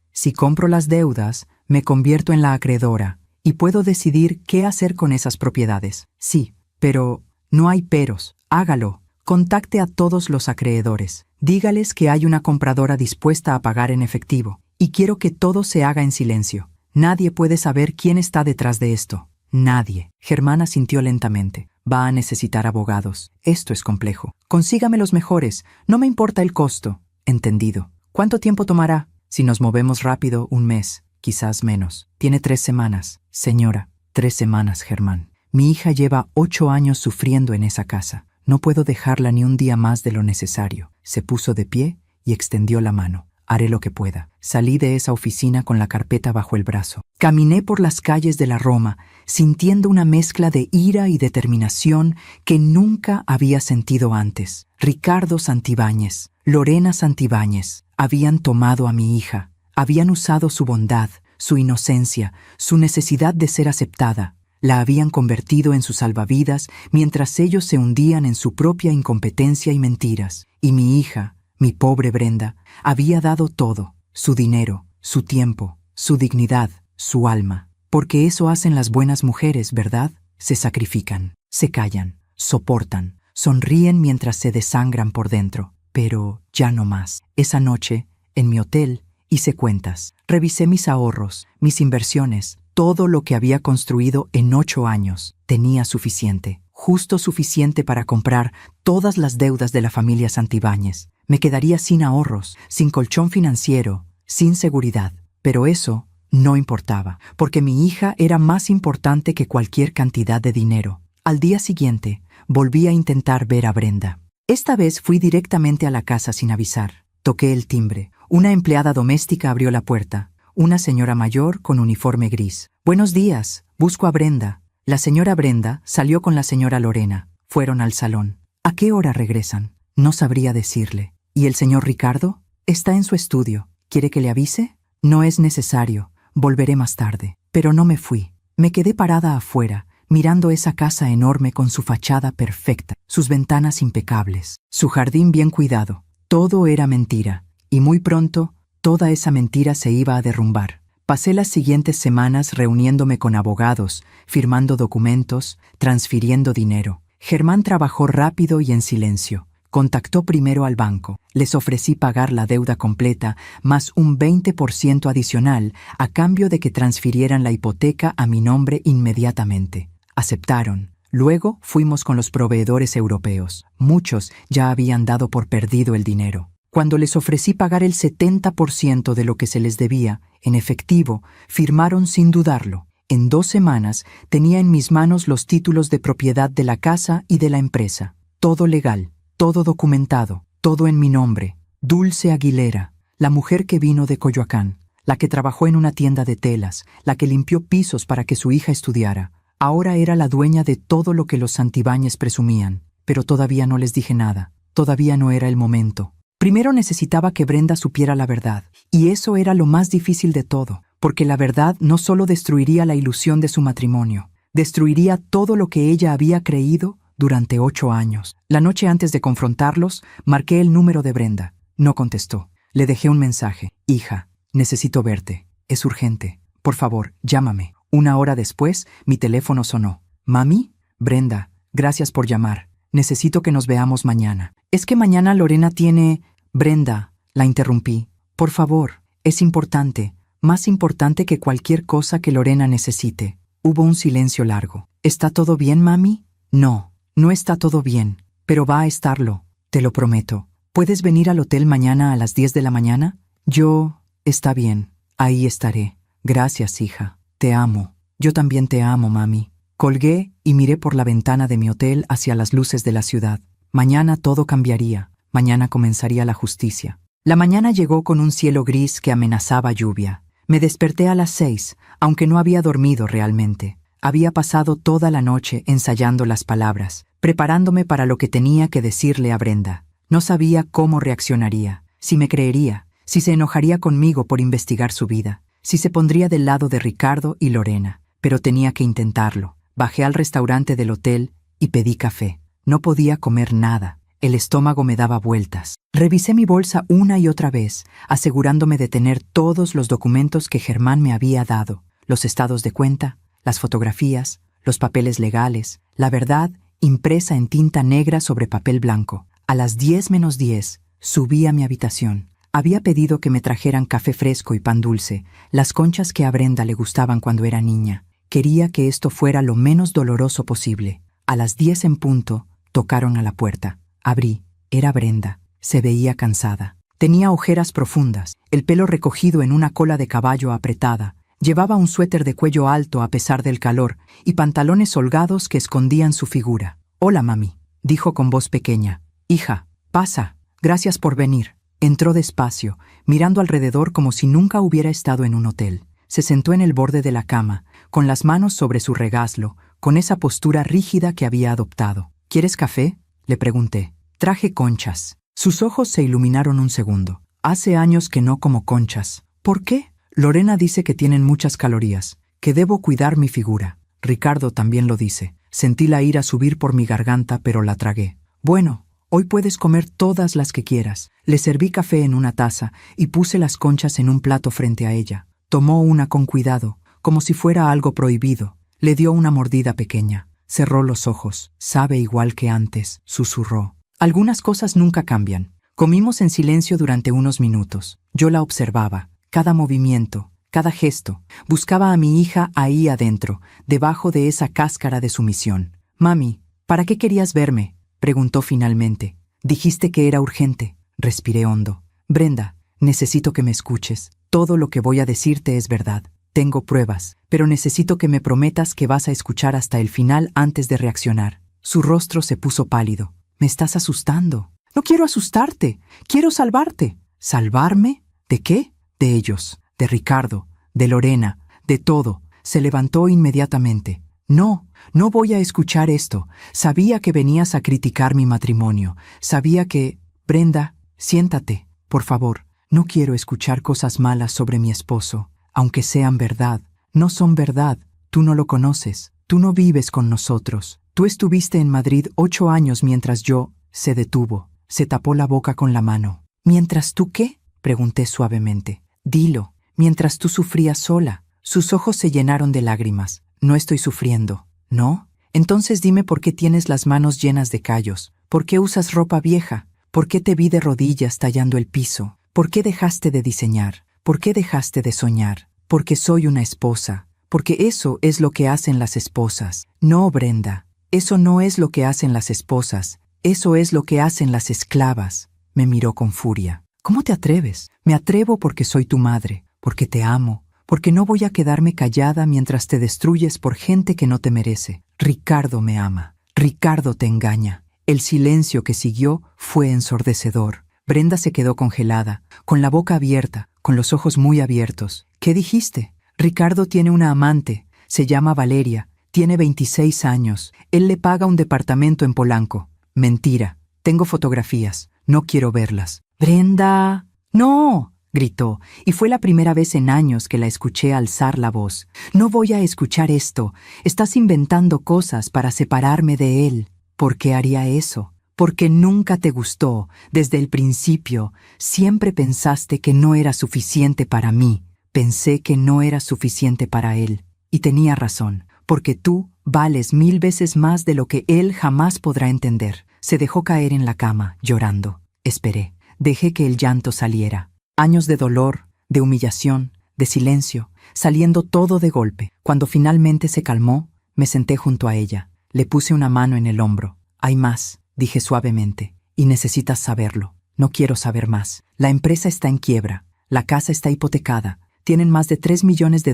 me convierto en la acreedora y puedo decidir qué hacer con esas propiedades. Sí, pero no hay peros. Hágalo. Contacte a todos los acreedores. Dígales que hay una compradora dispuesta a pagar en efectivo. Y quiero que todo se haga en silencio. Nadie puede saber quién está detrás de esto. Nadie. Germán asintió lentamente. Va a necesitar abogados. Esto es complejo. Consígame los mejores. No me importa el costo. Entendido. ¿Cuánto tiempo tomará? Si nos movemos rápido, 1 mes, quizás menos. Tiene 3 semanas. Señora, 3 semanas, Germán. Mi hija lleva 8 años sufriendo en esa casa. No puedo dejarla ni un día más de lo necesario. Se puso de pie y extendió la mano. Haré lo que pueda. Salí de esa oficina con la carpeta bajo el brazo. Caminé por las calles de la Roma, sintiendo una mezcla de ira y determinación que nunca había sentido antes. Ricardo Santibáñez, Lorena Santibáñez, habían tomado a mi hija. Habían usado su bondad, su inocencia, su necesidad de ser aceptada. La habían convertido en su salvavidas mientras ellos se hundían en su propia incompetencia y mentiras. Y mi hija, mi pobre Brenda, había dado todo: su dinero, su tiempo, su dignidad, su alma. Porque eso hacen las buenas mujeres, ¿verdad? Se sacrifican, se callan, soportan, sonríen mientras se desangran por dentro. Pero ya no más. Esa noche, en mi hotel, hice cuentas. Revisé mis ahorros, mis inversiones, todo lo que había construido en 8 años. Tenía suficiente, justo suficiente para comprar todas las deudas de la familia Santibáñez. Me quedaría sin ahorros, sin colchón financiero, sin seguridad. Pero eso no importaba, porque mi hija era más importante que cualquier cantidad de dinero. Al día siguiente, volví a intentar ver a Brenda. Esta vez fui directamente a la casa sin avisar. Toqué el timbre. Una empleada doméstica abrió la puerta. Una señora mayor con uniforme gris. «Buenos días, busco a Brenda». La señora Brenda salió con la señora Lorena. Fueron al salón. ¿A qué hora regresan? No sabría decirle. ¿Y el señor Ricardo? Está en su estudio. ¿Quiere que le avise? No es necesario. Volveré más tarde. Pero no me fui. Me quedé parada afuera, mirando esa casa enorme con su fachada perfecta, sus ventanas impecables, su jardín bien cuidado. Todo era mentira, y muy pronto toda esa mentira se iba a derrumbar. Pasé las siguientes semanas reuniéndome con abogados, firmando documentos, transfiriendo dinero. Germán trabajó rápido y en silencio. Contactó primero al banco. Les ofrecí pagar la deuda completa más un 20% adicional a cambio de que transfirieran la hipoteca a mi nombre inmediatamente. Aceptaron. Luego fuimos con los proveedores europeos. Muchos ya habían dado por perdido el dinero. Cuando les ofrecí pagar el 70% de lo que se les debía, en efectivo, firmaron sin dudarlo. En 2 semanas tenía en mis manos los títulos de propiedad de la casa y de la empresa. Todo legal, todo documentado, todo en mi nombre. Dulce Aguilera, la mujer que vino de Coyoacán, la que trabajó en una tienda de telas, la que limpió pisos para que su hija estudiara. Ahora era la dueña de todo lo que los Santibáñez presumían, pero todavía no les dije nada. Todavía no era el momento. Primero necesitaba que Brenda supiera la verdad, y eso era lo más difícil de todo, porque la verdad no solo destruiría la ilusión de su matrimonio, destruiría todo lo que ella había creído durante 8 años. La noche antes de confrontarlos, marqué el número de Brenda. No contestó. Le dejé un mensaje. «Hija, necesito verte. Es urgente. Por favor, llámame». 1 hora después, mi teléfono sonó. «¿Mami?» «Brenda, gracias por llamar. Necesito que nos veamos mañana». «Es que mañana Lorena tiene...» «Brenda», la interrumpí. «Por favor, es importante. Más importante que cualquier cosa que Lorena necesite». Hubo un silencio largo. «¿Está todo bien, mami?» «No, no está todo bien, pero va a estarlo. Te lo prometo. ¿Puedes venir al hotel mañana a las 10 de la mañana?» Yo Está bien, ahí estaré. Gracias, hija. Te amo. Yo también te amo, mami. Colgué y miré por la ventana de mi hotel hacia las luces de la ciudad. Mañana todo cambiaría. Mañana comenzaría la justicia. La mañana llegó con un cielo gris que amenazaba lluvia. Me desperté a las 6, aunque no había dormido realmente. Había pasado toda la noche ensayando las palabras, preparándome para lo que tenía que decirle a Brenda. No sabía cómo reaccionaría, si me creería, si se enojaría conmigo por investigar su vida, si se pondría del lado de Ricardo y Lorena. Pero tenía que intentarlo. Bajé al restaurante del hotel y pedí café. No podía comer nada. El estómago me daba vueltas. Revisé mi bolsa una y otra vez, asegurándome de tener todos los documentos que Germán me había dado, los estados de cuenta, las fotografías, los papeles legales, la verdad impresa en tinta negra sobre papel blanco. A las 10 menos 10, subí a mi habitación. Había pedido que me trajeran café fresco y pan dulce, las conchas que a Brenda le gustaban cuando era niña. Quería que esto fuera lo menos doloroso posible. A las 10 en punto, tocaron a la puerta. Abrí. Era Brenda. Se veía cansada. Tenía ojeras profundas, el pelo recogido en una cola de caballo apretada. Llevaba un suéter de cuello alto a pesar del calor y pantalones holgados que escondían su figura. «Hola, mami», dijo con voz pequeña. «Hija, pasa. Gracias por venir». Entró despacio, mirando alrededor como si nunca hubiera estado en un hotel. Se sentó en el borde de la cama, con las manos sobre su regaslo, con esa postura rígida que había adoptado. «¿Quieres café?», le pregunté. «Traje conchas». Sus ojos se iluminaron un segundo. «Hace años que no como conchas». «¿Por qué?». «Lorena dice que tienen muchas calorías, que debo cuidar mi figura. Ricardo también lo dice». Sentí la ira subir por mi garganta, pero la tragué. «Bueno, hoy puedes comer todas las que quieras». Le serví café en una taza y puse las conchas en un plato frente a ella. Tomó una con cuidado, como si fuera algo prohibido. Le dio una mordida pequeña. Cerró los ojos. «Sabe igual que antes», susurró. Algunas cosas nunca cambian. Comimos en silencio durante unos minutos. Yo la observaba, cada movimiento, cada gesto. Buscaba a mi hija ahí adentro, debajo de esa cáscara de sumisión. «Mami, ¿para qué querías verme?», preguntó finalmente. «Dijiste que era urgente». Respiré hondo. «Brenda, necesito que me escuches. Todo lo que voy a decirte es verdad. Tengo pruebas, pero necesito que me prometas que vas a escuchar hasta el final antes de reaccionar». Su rostro se puso pálido. «Me estás asustando». «No quiero asustarte. Quiero salvarte». «¿Salvarme? ¿De qué?». «De ellos, de Ricardo, de Lorena, de todo». Se levantó inmediatamente. «No, no voy a escuchar esto. Sabía que venías a criticar mi matrimonio. Sabía que... Brenda, siéntate, por favor. No quiero escuchar cosas malas sobre mi esposo, aunque sean verdad. No son verdad. Tú no lo conoces. Tú no vives con nosotros. Tú estuviste en Madrid 8 años mientras yo...». Se detuvo. Se tapó la boca con la mano. «¿Mientras tú qué?», pregunté suavemente. «Dilo. Mientras tú sufrías sola». Sus ojos se llenaron de lágrimas. «No estoy sufriendo». «¿No? Entonces dime por qué tienes las manos llenas de callos. ¿Por qué usas ropa vieja? ¿Por qué te vi de rodillas tallando el piso? ¿Por qué dejaste de diseñar? ¿Por qué dejaste de soñar? Porque soy una esposa. Porque eso es lo que hacen las esposas». «No, Brenda. Eso no es lo que hacen las esposas. Eso es lo que hacen las esclavas». Me miró con furia. «¿Cómo te atreves?». «Me atrevo porque soy tu madre, porque te amo, porque no voy a quedarme callada mientras te destruyes por gente que no te merece. Ricardo me ama. Ricardo te engaña». El silencio que siguió fue ensordecedor. Brenda se quedó congelada, con la boca abierta, con los ojos muy abiertos. «¿Qué dijiste?». «Ricardo tiene una amante. Se llama Valeria. Tiene 26 años. Él le paga un departamento en Polanco». «Mentira. Tengo fotografías. No quiero verlas». «Brenda». «No», gritó, y fue la primera vez en años que la escuché alzar la voz. «No voy a escuchar esto. Estás inventando cosas para separarme de él». «¿Por qué haría eso?». «Porque nunca te gustó. Desde el principio. Siempre pensaste que no era suficiente para mí. Pensé que no era suficiente para él. Y tenía razón, porque tú vales 1000 veces más de lo que él jamás podrá entender». Se dejó caer en la cama, llorando. Esperé. Dejé que el llanto saliera. Años de dolor, de humillación, de silencio, saliendo todo de golpe. Cuando finalmente se calmó, me senté junto a ella. Le puse una mano en el hombro. «Hay más», dije suavemente, «y necesitas saberlo». «No quiero saber más. La empresa está en quiebra. La casa está hipotecada. Tienen más de $3 millones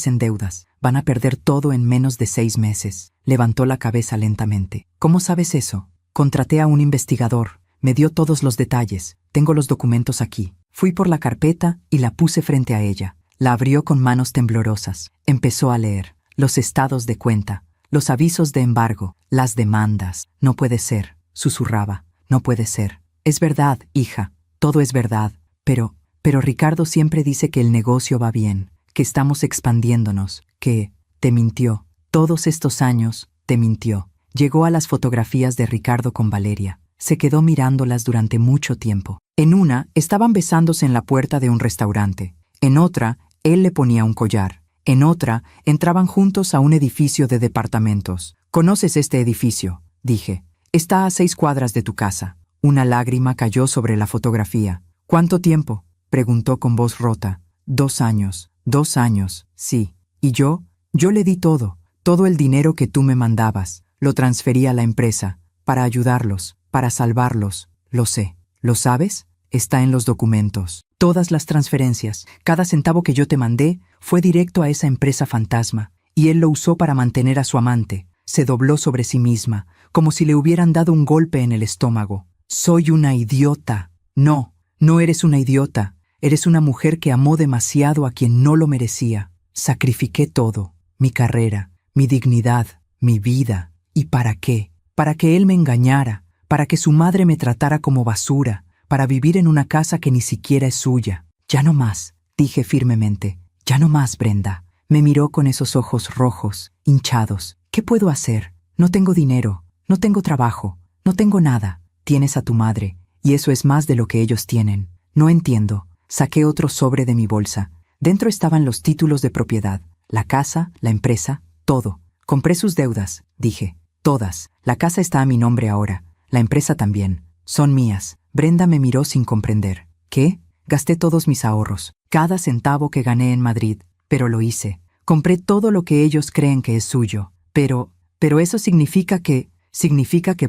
en deudas. Van a perder todo en menos de 6 meses. Levantó la cabeza lentamente. ¿Cómo sabes eso? Contraté a un investigador. Me dio todos los detalles. Tengo los documentos aquí. Fui por la carpeta y la puse frente a ella. La abrió con manos temblorosas. Empezó a leer. Los estados de cuenta. Los avisos de embargo. Las demandas. No puede ser. Susurraba. No puede ser. Es verdad, hija. Todo es verdad. Pero Ricardo siempre dice que el negocio va bien, que estamos expandiéndonos, que te mintió. Todos estos años, te mintió. Llegó a las fotografías de Ricardo con Valeria. Se quedó mirándolas durante mucho tiempo. En una, estaban besándose en la puerta de un restaurante. En otra, él le ponía un collar. En otra, entraban juntos a un edificio de departamentos. ¿Conoces este edificio?, dije. Está a 6 cuadras de tu casa. Una lágrima cayó sobre la fotografía. ¿Cuánto tiempo?, preguntó con voz rota. 2 años. 2 años, sí. ¿Y yo? Yo le di todo el dinero que tú me mandabas. Lo transferí a la empresa, para ayudarlos, para salvarlos. Lo sé. ¿Lo sabes? Está en los documentos. Todas las transferencias, cada centavo que yo te mandé, fue directo a esa empresa fantasma, y él lo usó para mantener a su amante. Se dobló sobre sí misma, como si le hubieran dado un golpe en el estómago. Soy una idiota. No, no eres una idiota. Eres una mujer que amó demasiado a quien no lo merecía. Sacrifiqué todo, mi carrera, mi dignidad, mi vida. ¿Y para qué? Para que él me engañara, para que su madre me tratara como basura, para vivir en una casa que ni siquiera es suya. Ya no más, dije firmemente. Ya no más, Brenda. Me miró con esos ojos rojos, hinchados. ¿Qué puedo hacer? No tengo dinero, no tengo trabajo, no tengo nada. Tienes a tu madre, y eso es más de lo que ellos tienen. No entiendo. Saqué otro sobre de mi bolsa. Dentro estaban los títulos de propiedad, la casa, la empresa, todo. Compré sus deudas, dije. Todas. La casa está a mi nombre ahora. La empresa también. Son mías. Brenda me miró sin comprender. ¿Qué? Gasté todos mis ahorros, cada centavo que gané en Madrid. Pero lo hice. Compré todo lo que ellos creen que es suyo. Pero eso significa que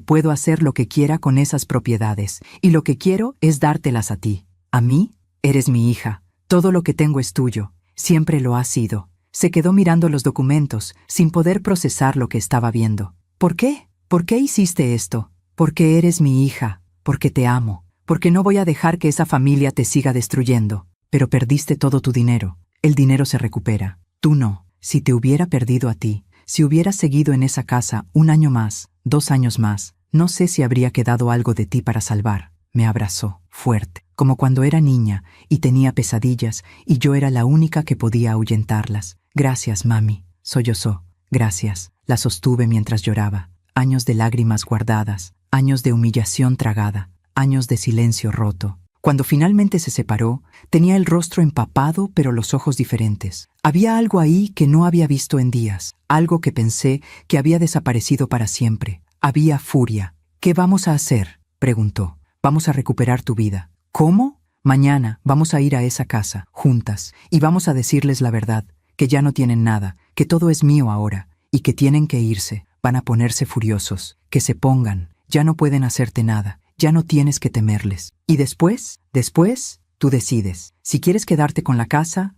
puedo hacer lo que quiera con esas propiedades. Y lo que quiero es dártelas a ti. ¿A mí? Eres mi hija. Todo lo que tengo es tuyo. Siempre lo ha sido. Se quedó mirando los documentos, sin poder procesar lo que estaba viendo. ¿Por qué? ¿Por qué hiciste esto? Porque eres mi hija. Porque te amo. Porque no voy a dejar que esa familia te siga destruyendo. Pero perdiste todo tu dinero. El dinero se recupera. Tú no. Si te hubiera perdido a ti, si hubieras seguido en esa casa 1 año más, 2 años más, no sé si habría quedado algo de ti para salvar. Me abrazó, fuerte, como cuando era niña y tenía pesadillas y yo era la única que podía ahuyentarlas. Gracias, mami, sollozó. Gracias. La sostuve mientras lloraba. Años de lágrimas guardadas, años de humillación tragada, años de silencio roto. Cuando finalmente se separó, tenía el rostro empapado pero los ojos diferentes. Había algo ahí que no había visto en días, algo que pensé que había desaparecido para siempre. Había furia. ¿Qué vamos a hacer?, preguntó. Vamos a recuperar tu vida. ¿Cómo? Mañana vamos a ir a esa casa, juntas, y vamos a decirles la verdad, que ya no tienen nada, que todo es mío ahora, y que tienen que irse. Van a ponerse furiosos, que se pongan, ya no pueden hacerte nada, ya no tienes que temerles. Y después, tú decides. Si quieres quedarte con la casa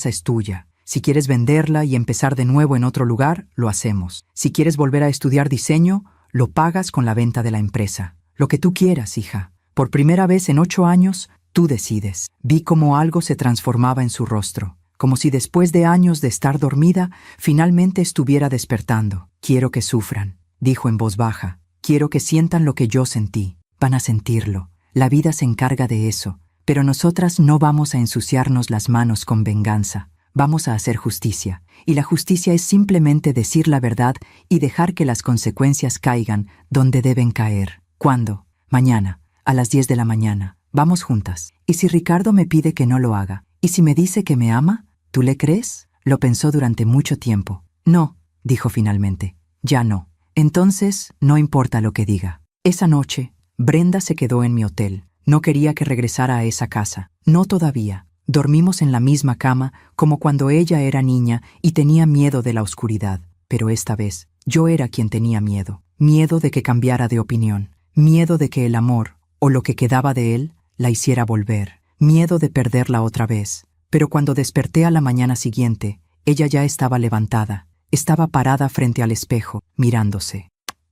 es tuya. Si quieres venderla y empezar de nuevo en otro lugar, lo hacemos. Si quieres volver a estudiar diseño, lo pagas con la venta de la empresa. Lo que tú quieras, hija. Por primera vez en 8 años, tú decides. Vi cómo algo se transformaba en su rostro, como si después de años de estar dormida, finalmente estuviera despertando. Quiero que sufran, dijo en voz baja. Quiero que sientan lo que yo sentí. Van a sentirlo. La vida se encarga de eso. Pero nosotras no vamos a ensuciarnos las manos con venganza. Vamos a hacer justicia. Y la justicia es simplemente decir la verdad y dejar que las consecuencias caigan donde deben caer. ¿Cuándo? Mañana, a las 10 de la mañana. Vamos juntas. ¿Y si Ricardo me pide que no lo haga? ¿Y si me dice que me ama? ¿Tú le crees? Lo pensó durante mucho tiempo. No, dijo finalmente. Ya no. Entonces, no importa lo que diga. Esa noche, Brenda se quedó en mi hotel. No quería que regresara a esa casa. No todavía. Dormimos en la misma cama como cuando ella era niña y tenía miedo de la oscuridad. Pero esta vez, yo era quien tenía miedo. Miedo de que cambiara de opinión. Miedo de que el amor, o lo que quedaba de él, la hiciera volver. miedo de perderla otra vez. Pero cuando desperté a la mañana siguiente, ella ya estaba levantada, estaba parada frente al espejo, mirándose.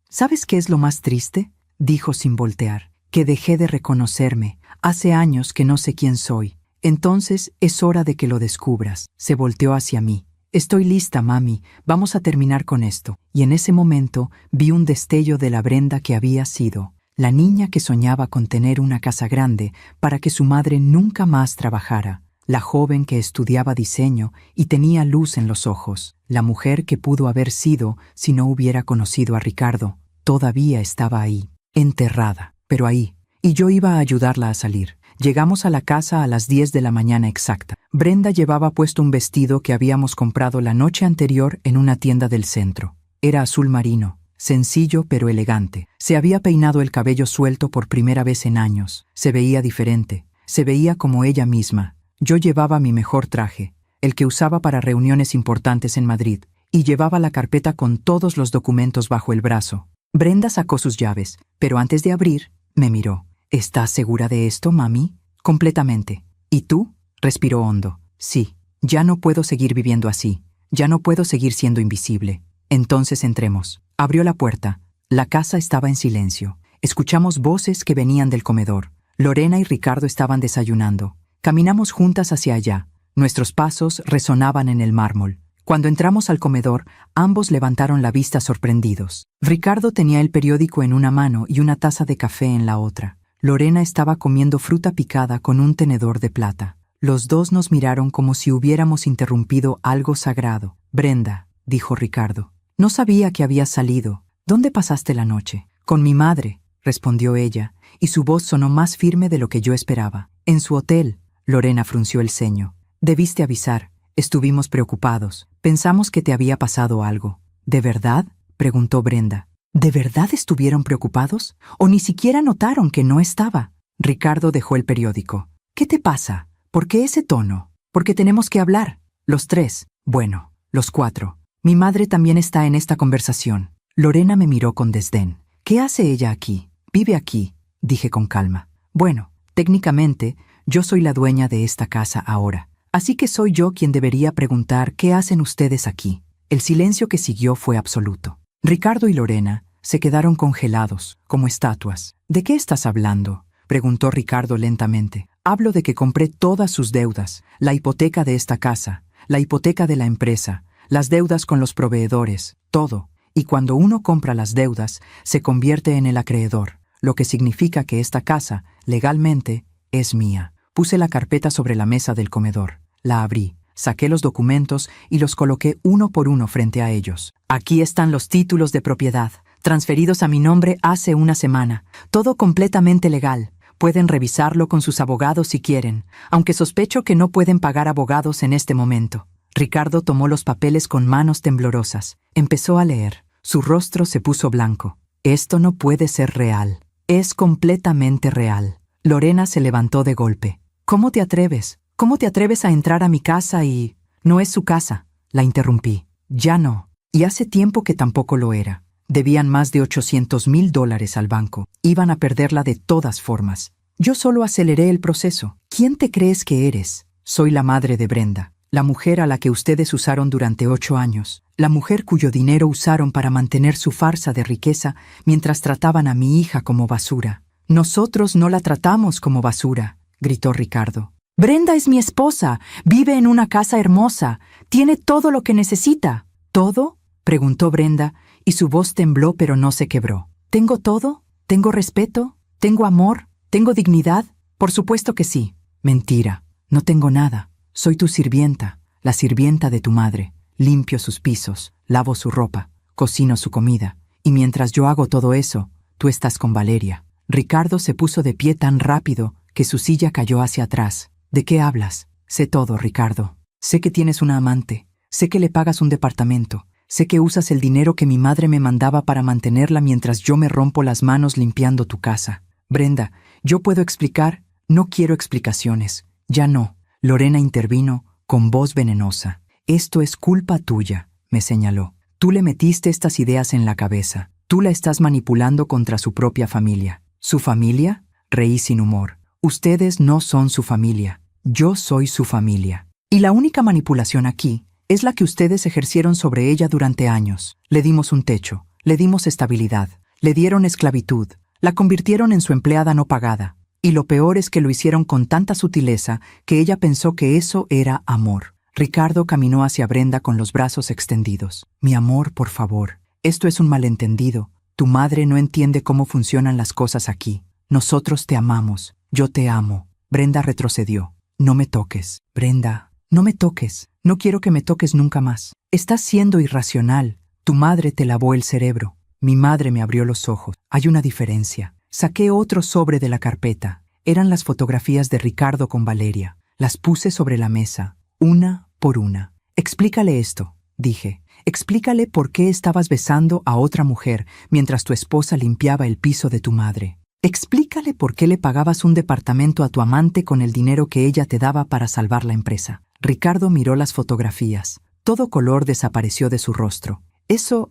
¿Sabes qué es lo más triste?, dijo sin voltear. Que dejé de reconocerme. Hace años que no sé quién soy. Entonces es hora de que lo descubras. Se volteó hacia mí. Estoy lista, mami. Vamos a terminar con esto. Y en ese momento vi un destello de la Brenda que había sido. La niña que soñaba con tener una casa grande para que su madre nunca más trabajara. La joven que estudiaba diseño y tenía luz en los ojos. La mujer que pudo haber sido si no hubiera conocido a Ricardo. Todavía estaba ahí, enterrada, pero ahí. Y yo iba a ayudarla a salir. Llegamos a la casa a las 10 de la mañana exacta. Brenda llevaba puesto un vestido que habíamos comprado la noche anterior en una tienda del centro. Era azul marino, sencillo pero elegante. Se había peinado el cabello suelto por primera vez en años. Se veía diferente. Se veía como ella misma. Yo llevaba mi mejor traje, el que usaba para reuniones importantes en Madrid, y llevaba la carpeta con todos los documentos bajo el brazo. Brenda sacó sus llaves, pero antes de abrir, me miró. ¿Estás segura de esto, mami? Completamente. ¿Y tú? Respiró hondo. Sí, ya no puedo seguir viviendo así. Ya no puedo seguir siendo invisible. Entonces entremos. Abrió la puerta. La casa estaba en silencio. Escuchamos voces que venían del comedor. Lorena y Ricardo estaban desayunando. Caminamos juntas hacia allá. Nuestros pasos resonaban en el mármol. Cuando entramos al comedor, ambos levantaron la vista sorprendidos. Ricardo tenía el periódico en una mano y una taza de café en la otra. Lorena estaba comiendo fruta picada con un tenedor de plata. Los dos nos miraron como si hubiéramos interrumpido algo sagrado. Brenda, dijo Ricardo, no sabía que habías salido. ¿Dónde pasaste la noche? Con mi madre, respondió ella, y su voz sonó más firme de lo que yo esperaba. En su hotel. Lorena frunció el ceño. Debiste avisar. Estuvimos preocupados. Pensamos que te había pasado algo. ¿De verdad?, preguntó Brenda. ¿De verdad estuvieron preocupados? ¿O ni siquiera notaron que no estaba? Ricardo dejó el periódico. ¿Qué te pasa? ¿Por qué ese tono? Porque tenemos que hablar. Los tres. Bueno, los cuatro. Mi madre también está en esta conversación. Lorena me miró con desdén. ¿Qué hace ella aquí? Vive aquí, dije con calma. Bueno, técnicamente, yo soy la dueña de esta casa ahora. Así que soy yo quien debería preguntar qué hacen ustedes aquí. El silencio que siguió fue absoluto. Ricardo y Lorena se quedaron congelados, como estatuas. ¿De qué estás hablando?, preguntó Ricardo lentamente. Hablo de que compré todas sus deudas, la hipoteca de esta casa, la hipoteca de la empresa, las deudas con los proveedores, todo. Y cuando uno compra las deudas, se convierte en el acreedor, lo que significa que esta casa, legalmente, es mía. Puse la carpeta sobre la mesa del comedor. La abrí, saqué los documentos y los coloqué uno por uno frente a ellos. Aquí están los títulos de propiedad, transferidos a mi nombre hace una semana. Todo completamente legal. Pueden revisarlo con sus abogados si quieren, aunque sospecho que no pueden pagar abogados en este momento. Ricardo tomó los papeles con manos temblorosas. Empezó a leer. Su rostro se puso blanco. Esto no puede ser real. Es completamente real. Lorena se levantó de golpe. ¿Cómo te atreves? ¿Cómo te atreves a entrar a mi casa y...? No es su casa, la interrumpí. Ya no. Y hace tiempo que tampoco lo era. Debían más de $800,000 al banco. Iban a perderla de todas formas. Yo solo aceleré el proceso. ¿Quién te crees que eres? Soy la madre de Brenda, la mujer a la que ustedes usaron durante 8 años. La mujer cuyo dinero usaron para mantener su farsa de riqueza mientras trataban a mi hija como basura. Nosotros no la tratamos como basura, gritó Ricardo. Brenda es mi esposa, vive en una casa hermosa, tiene todo lo que necesita. ¿Todo?, preguntó Brenda, y su voz tembló pero no se quebró. ¿Tengo todo? ¿Tengo respeto? ¿Tengo amor? ¿Tengo dignidad? Por supuesto que sí. Mentira, no tengo nada. Soy tu sirvienta, la sirvienta de tu madre. Limpio sus pisos, lavo su ropa, cocino su comida, y mientras yo hago todo eso, tú estás con Valeria. Ricardo se puso de pie tan rápido que su silla cayó hacia atrás. ¿De qué hablas? Sé todo, Ricardo. Sé que tienes una amante. Sé que le pagas un departamento. Sé que usas el dinero que mi madre me mandaba para mantenerla mientras yo me rompo las manos limpiando tu casa. Brenda, yo puedo explicar. No quiero explicaciones. Ya no. Lorena intervino con voz venenosa. Esto es culpa tuya, me señaló. Tú le metiste estas ideas en la cabeza. Tú la estás manipulando contra su propia familia. ¿Su familia? Reí sin humor. Ustedes no son su familia. Yo soy su familia. Y la única manipulación aquí es la que ustedes ejercieron sobre ella durante años. Le dimos un techo, le dimos estabilidad, le dieron esclavitud, la convirtieron en su empleada no pagada. Y lo peor es que lo hicieron con tanta sutileza que ella pensó que eso era amor. Ricardo caminó hacia Brenda con los brazos extendidos. Mi amor, por favor. Esto es un malentendido. Tu madre no entiende cómo funcionan las cosas aquí. Nosotros te amamos. Yo te amo. Brenda retrocedió. No me toques. Brenda, no me toques. No quiero que me toques nunca más. Estás siendo irracional. Tu madre te lavó el cerebro. Mi madre me abrió los ojos. Hay una diferencia. Saqué otro sobre de la carpeta. Eran las fotografías de Ricardo con Valeria. Las puse sobre la mesa, una por una. Explícale esto, dije. Explícale por qué estabas besando a otra mujer mientras tu esposa limpiaba el piso de tu madre. Explícale por qué le pagabas un departamento a tu amante con el dinero que ella te daba para salvar la empresa. Ricardo miró las fotografías. Todo color desapareció de su rostro. Eso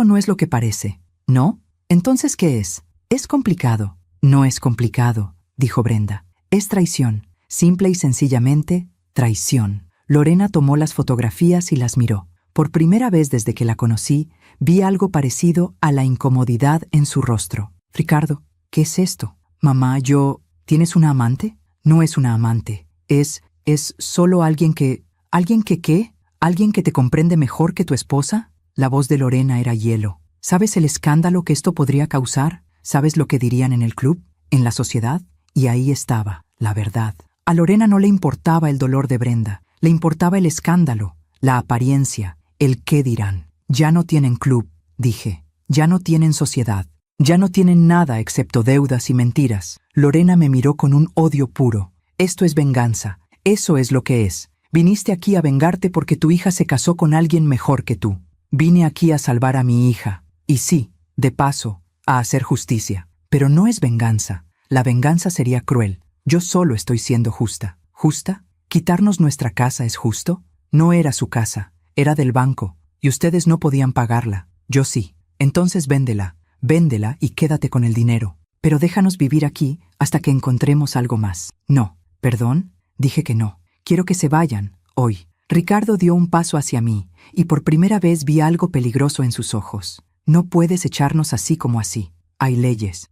no es lo que parece, ¿no? Entonces, ¿qué es? Es complicado. No es complicado, dijo Brenda. Es traición. Simple y sencillamente, traición. Lorena tomó las fotografías y las miró. Por primera vez desde que la conocí, vi algo parecido a la incomodidad en su rostro. Ricardo, ¿qué es esto? Mamá, ¿tienes una amante? No es una amante. Es solo alguien que... ¿Alguien que qué? ¿Alguien que te comprende mejor que tu esposa? La voz de Lorena era hielo. ¿Sabes el escándalo que esto podría causar? ¿Sabes lo que dirían en el club? ¿En la sociedad? Y ahí estaba, la verdad. A Lorena no le importaba el dolor de Brenda. Le importaba el escándalo, la apariencia, el qué dirán. Ya no tienen club, dije. Ya no tienen sociedad. Ya no tienen nada excepto deudas y mentiras. Lorena me miró con un odio puro. Esto es venganza. Eso es lo que es. Viniste aquí a vengarte porque tu hija se casó con alguien mejor que tú. Vine aquí a salvar a mi hija. Y sí, de paso, a hacer justicia. Pero no es venganza. La venganza sería cruel. Yo solo estoy siendo justa. ¿Justa? ¿Quitarnos nuestra casa es justo? No era su casa. Era del banco. Y ustedes no podían pagarla. Yo sí. Entonces véndela. Véndela y quédate con el dinero. Pero déjanos vivir aquí hasta que encontremos algo más. No. ¿Perdón? Dije que no. Quiero que se vayan, hoy. Ricardo dio un paso hacia mí, y por primera vez vi algo peligroso en sus ojos. No puedes echarnos así como así. Hay leyes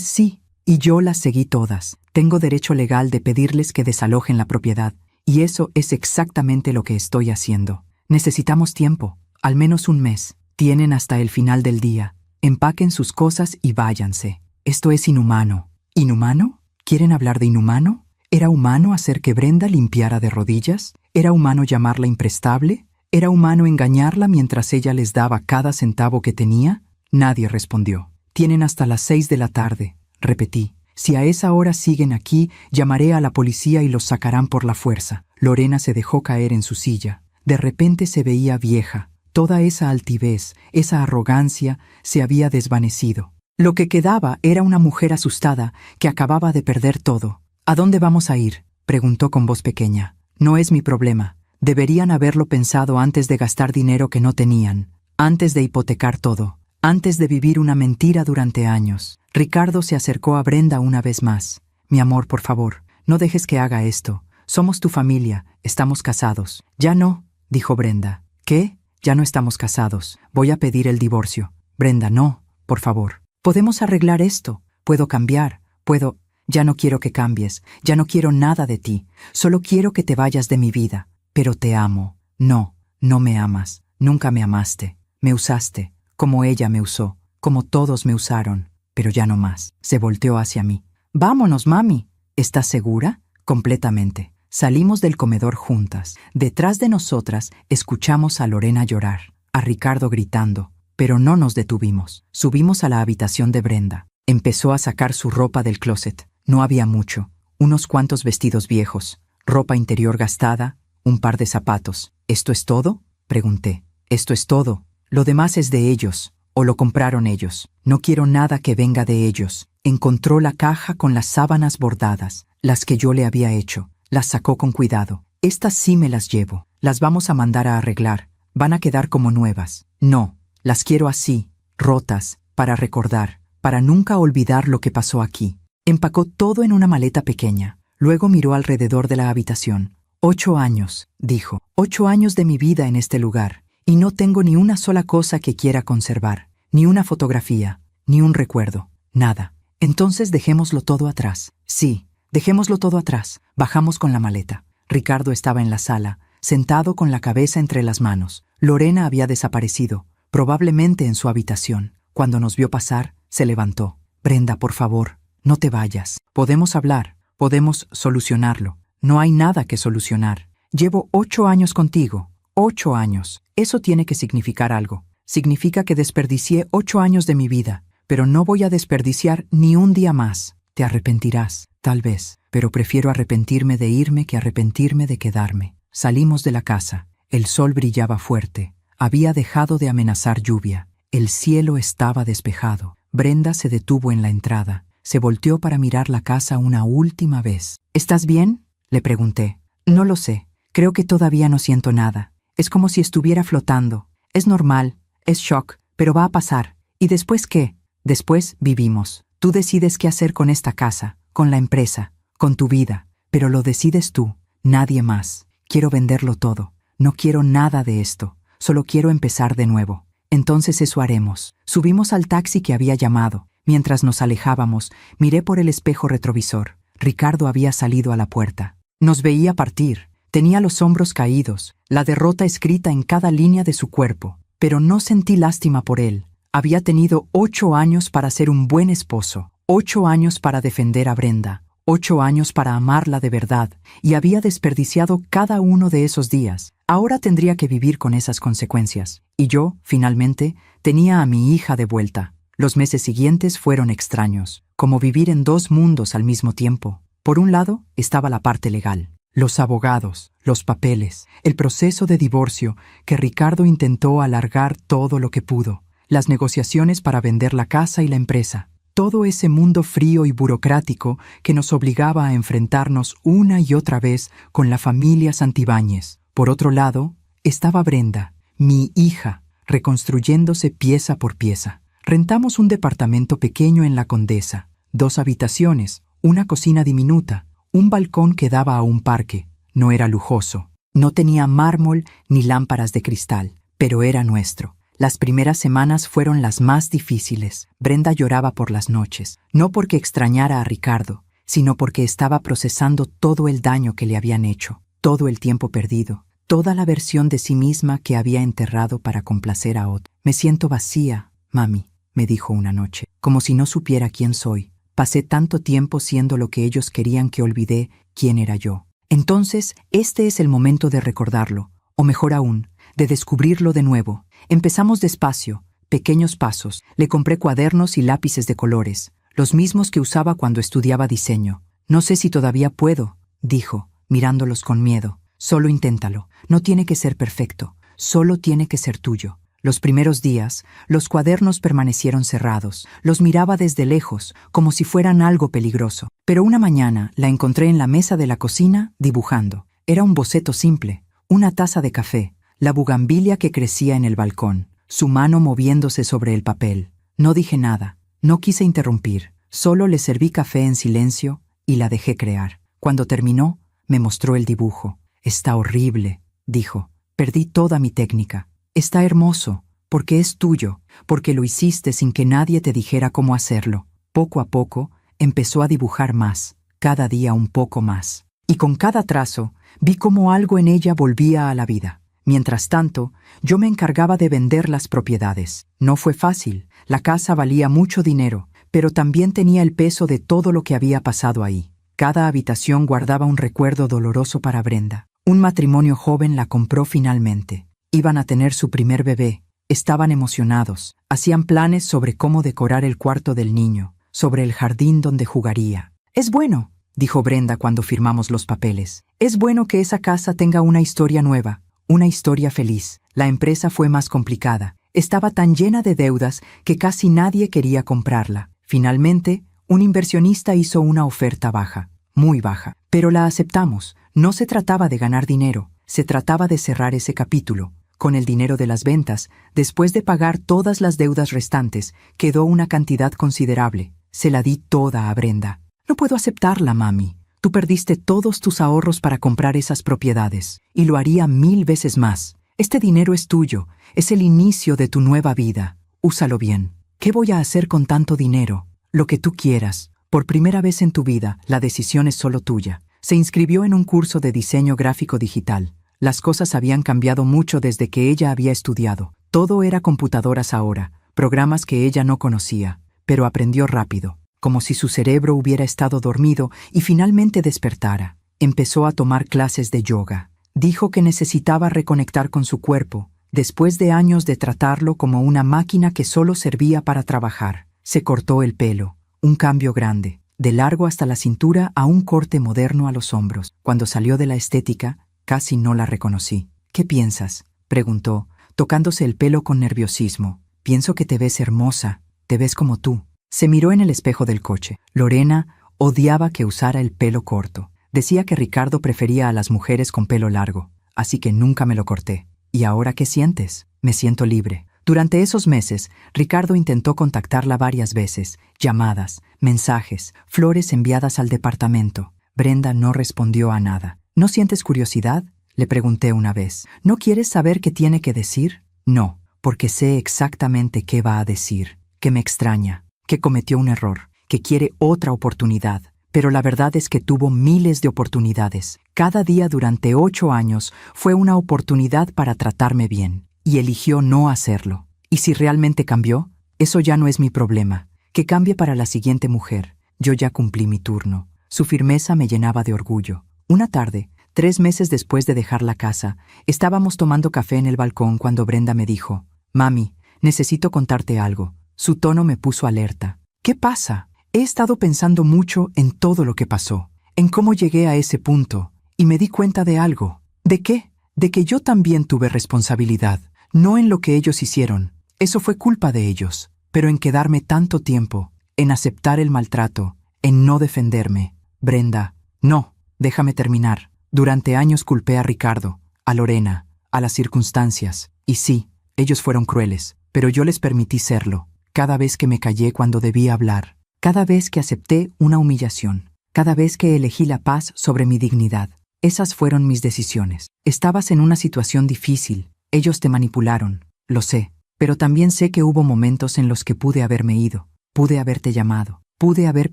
sí, y yo las seguí todas. Tengo derecho legal de pedirles que desalojen la propiedad, y eso es exactamente lo que estoy haciendo. Necesitamos tiempo, al menos un mes. Tienen hasta el final del día. Empaquen sus cosas y váyanse. Esto es inhumano. ¿Inhumano? ¿Quieren hablar de inhumano? ¿Era humano hacer que Brenda limpiara de rodillas? ¿Era humano llamarla imprestable? ¿Era humano engañarla mientras ella les daba cada centavo que tenía? Nadie respondió. Tienen hasta las 6 de la tarde, repetí. Si a esa hora siguen aquí, llamaré a la policía y los sacarán por la fuerza. Lorena se dejó caer en su silla. De repente se veía vieja. Toda esa altivez, esa arrogancia, se había desvanecido. Lo que quedaba era una mujer asustada que acababa de perder todo. ¿A dónde vamos a ir?, preguntó con voz pequeña. No es mi problema. Deberían haberlo pensado antes de gastar dinero que no tenían, antes de hipotecar todo, antes de vivir una mentira durante años. Ricardo se acercó a Brenda una vez más. Mi amor, por favor, no dejes que haga esto. Somos tu familia, estamos casados. Ya no, dijo Brenda. ¿Qué? Ya no estamos casados. Voy a pedir el divorcio. Brenda, no, por favor. Podemos arreglar esto. Puedo cambiar. Puedo... Ya no quiero que cambies. Ya no quiero nada de ti. Solo quiero que te vayas de mi vida. Pero te amo. No, no me amas. Nunca me amaste. Me usaste, como ella me usó, como todos me usaron. Pero ya no más. Se volteó hacia mí. Vámonos, mami. ¿Estás segura? Completamente. Salimos del comedor juntas. Detrás de nosotras escuchamos a Lorena llorar, a Ricardo gritando, pero no nos detuvimos. Subimos a la habitación de Brenda. Empezó a sacar su ropa del closet. No había mucho. Unos cuantos vestidos viejos, ropa interior gastada, un par de zapatos. ¿Esto es todo?, pregunté. Esto es todo. Lo demás es de ellos, o lo compraron ellos. No quiero nada que venga de ellos. Encontró la caja con las sábanas bordadas, las que yo le había hecho. Las sacó con cuidado. Estas sí me las llevo. Las vamos a mandar a arreglar. Van a quedar como nuevas. No, las quiero así, rotas, para recordar, para nunca olvidar lo que pasó aquí. Empacó todo en una maleta pequeña. Luego miró alrededor de la habitación. 8 años, dijo. 8 años de mi vida en este lugar. Y no tengo ni una sola cosa que quiera conservar. Ni una fotografía. Ni un recuerdo. Nada. Entonces dejémoslo todo atrás. Sí, dejémoslo todo atrás. Bajamos con la maleta. Ricardo estaba en la sala, sentado con la cabeza entre las manos. Lorena había desaparecido, probablemente en su habitación. Cuando nos vio pasar, se levantó. Brenda, por favor, no te vayas. Podemos hablar, podemos solucionarlo. No hay nada que solucionar. Llevo 8 años contigo. 8 años. Eso tiene que significar algo. Significa que desperdicié 8 años de mi vida, pero no voy a desperdiciar ni un día más. Te arrepentirás, tal vez, pero prefiero arrepentirme de irme que arrepentirme de quedarme. Salimos de la casa. El sol brillaba fuerte. Había dejado de amenazar lluvia. El cielo estaba despejado. Brenda se detuvo en la entrada. Se volteó para mirar la casa una última vez. ¿Estás bien?, le pregunté. No lo sé. Creo que todavía no siento nada. Es como si estuviera flotando. Es normal. Es shock. Pero va a pasar. ¿Y después qué? Después vivimos. Tú decides qué hacer con esta casa, con la empresa, con tu vida. Pero lo decides tú. Nadie más. Quiero venderlo todo. No quiero nada de esto. Solo quiero empezar de nuevo. Entonces eso haremos. Subimos al taxi que había llamado. Mientras nos alejábamos, miré por el espejo retrovisor. Ricardo había salido a la puerta. Nos veía partir. Tenía los hombros caídos, la derrota escrita en cada línea de su cuerpo. Pero no sentí lástima por él. Había tenido 8 años para ser un buen esposo. 8 años para defender a Brenda. 8 años para amarla de verdad. Y había desperdiciado cada uno de esos días. Ahora tendría que vivir con esas consecuencias. Y yo, finalmente, tenía a mi hija de vuelta. Los meses siguientes fueron extraños, como vivir en 2 mundos al mismo tiempo. Por un lado, estaba la parte legal. Los abogados, los papeles, el proceso de divorcio que Ricardo intentó alargar todo lo que pudo. Las negociaciones para vender la casa y la empresa. Todo ese mundo frío y burocrático que nos obligaba a enfrentarnos una y otra vez con la familia Santibáñez. Por otro lado, estaba Brenda, mi hija, reconstruyéndose pieza por pieza. Rentamos un departamento pequeño en La Condesa, 2 habitaciones, una cocina diminuta, un balcón que daba a un parque. No era lujoso, no tenía mármol ni lámparas de cristal, pero era nuestro. Las primeras semanas fueron las más difíciles. Brenda lloraba por las noches, no porque extrañara a Ricardo, sino porque estaba procesando todo el daño que le habían hecho, todo el tiempo perdido, toda la versión de sí misma que había enterrado para complacer a otro. Me siento vacía, mami, me dijo una noche, como si no supiera quién soy. Pasé tanto tiempo siendo lo que ellos querían que olvidé quién era yo. Entonces, este es el momento de recordarlo, o mejor aún, de descubrirlo de nuevo. Empezamos despacio, pequeños pasos. Le compré cuadernos y lápices de colores, los mismos que usaba cuando estudiaba diseño. No sé si todavía puedo, dijo, mirándolos con miedo. Solo inténtalo. No tiene que ser perfecto, solo tiene que ser tuyo. Los primeros días, los cuadernos permanecieron cerrados. Los miraba desde lejos, como si fueran algo peligroso. Pero una mañana la encontré en la mesa de la cocina, dibujando. Era un boceto simple, una taza de café, la bugambilia que crecía en el balcón, su mano moviéndose sobre el papel. No dije nada, no quise interrumpir. Solo le serví café en silencio y la dejé crear. Cuando terminó, me mostró el dibujo. Está horrible, dijo. Perdí toda mi técnica. Está hermoso, porque es tuyo, porque lo hiciste sin que nadie te dijera cómo hacerlo. Poco a poco, empezó a dibujar más, cada día un poco más. Y con cada trazo, vi cómo algo en ella volvía a la vida. Mientras tanto, yo me encargaba de vender las propiedades. No fue fácil, la casa valía mucho dinero, pero también tenía el peso de todo lo que había pasado ahí. Cada habitación guardaba un recuerdo doloroso para Brenda. Un matrimonio joven la compró finalmente. Iban a tener su primer bebé. Estaban emocionados. Hacían planes sobre cómo decorar el cuarto del niño, sobre el jardín donde jugaría. Es bueno, dijo Brenda cuando firmamos los papeles. Es bueno que esa casa tenga una historia nueva, una historia feliz. La empresa fue más complicada. Estaba tan llena de deudas que casi nadie quería comprarla. Finalmente, un inversionista hizo una oferta baja, muy baja. Pero la aceptamos. No se trataba de ganar dinero, se trataba de cerrar ese capítulo. Con el dinero de las ventas, después de pagar todas las deudas restantes, quedó una cantidad considerable. Se la di toda a Brenda. No puedo aceptarla, mami. Tú perdiste todos tus ahorros para comprar esas propiedades, y lo haría 1000 veces más. Este dinero es tuyo, es el inicio de tu nueva vida. Úsalo bien. ¿Qué voy a hacer con tanto dinero? Lo que tú quieras. Por primera vez en tu vida, la decisión es solo tuya. Se inscribió en un curso de diseño gráfico digital. Las cosas habían cambiado mucho desde que ella había estudiado. Todo era computadoras ahora, programas que ella no conocía, pero aprendió rápido, como si su cerebro hubiera estado dormido y finalmente despertara. Empezó a tomar clases de yoga. Dijo que necesitaba reconectar con su cuerpo, después de años de tratarlo como una máquina que solo servía para trabajar. Se cortó el pelo, un cambio grande, de largo hasta la cintura a un corte moderno a los hombros. Cuando salió de la estética, casi no la reconocí. ¿Qué piensas?, preguntó, tocándose el pelo con nerviosismo. Pienso que te ves hermosa, te ves como tú. Se miró en el espejo del coche. Lorena odiaba que usara el pelo corto. Decía que Ricardo prefería a las mujeres con pelo largo, así que nunca me lo corté. ¿Y ahora qué sientes? Me siento libre. Durante esos meses, Ricardo intentó contactarla varias veces, llamadas, mensajes, flores enviadas al departamento. Brenda no respondió a nada. ¿No sientes curiosidad?, le pregunté una vez. ¿No quieres saber qué tiene que decir? No, porque sé exactamente qué va a decir, que me extraña, que cometió un error, que quiere otra oportunidad. Pero la verdad es que tuvo miles de oportunidades. Cada día durante 8 años fue una oportunidad para tratarme bien, y eligió no hacerlo. ¿Y si realmente cambió? Eso ya no es mi problema. Que cambie para la siguiente mujer. Yo ya cumplí mi turno. Su firmeza me llenaba de orgullo. Una tarde, 3 meses después de dejar la casa, estábamos tomando café en el balcón cuando Brenda me dijo: «Mami, necesito contarte algo». Su tono me puso alerta. «¿Qué pasa?» He estado pensando mucho en todo lo que pasó, en cómo llegué a ese punto, y me di cuenta de algo. ¿De qué? De que yo también tuve responsabilidad, no en lo que ellos hicieron. Eso fue culpa de ellos, pero en quedarme tanto tiempo, en aceptar el maltrato, en no defenderme. Brenda, no, déjame terminar. Durante años culpé a Ricardo, a Lorena, a las circunstancias, y sí, ellos fueron crueles, pero yo les permití serlo. Cada vez que me callé cuando debía hablar, cada vez que acepté una humillación, cada vez que elegí la paz sobre mi dignidad. Esas fueron mis decisiones. Estabas en una situación difícil, ellos te manipularon, lo sé, pero también sé que hubo momentos en los que pude haberme ido, pude haberte llamado, pude haber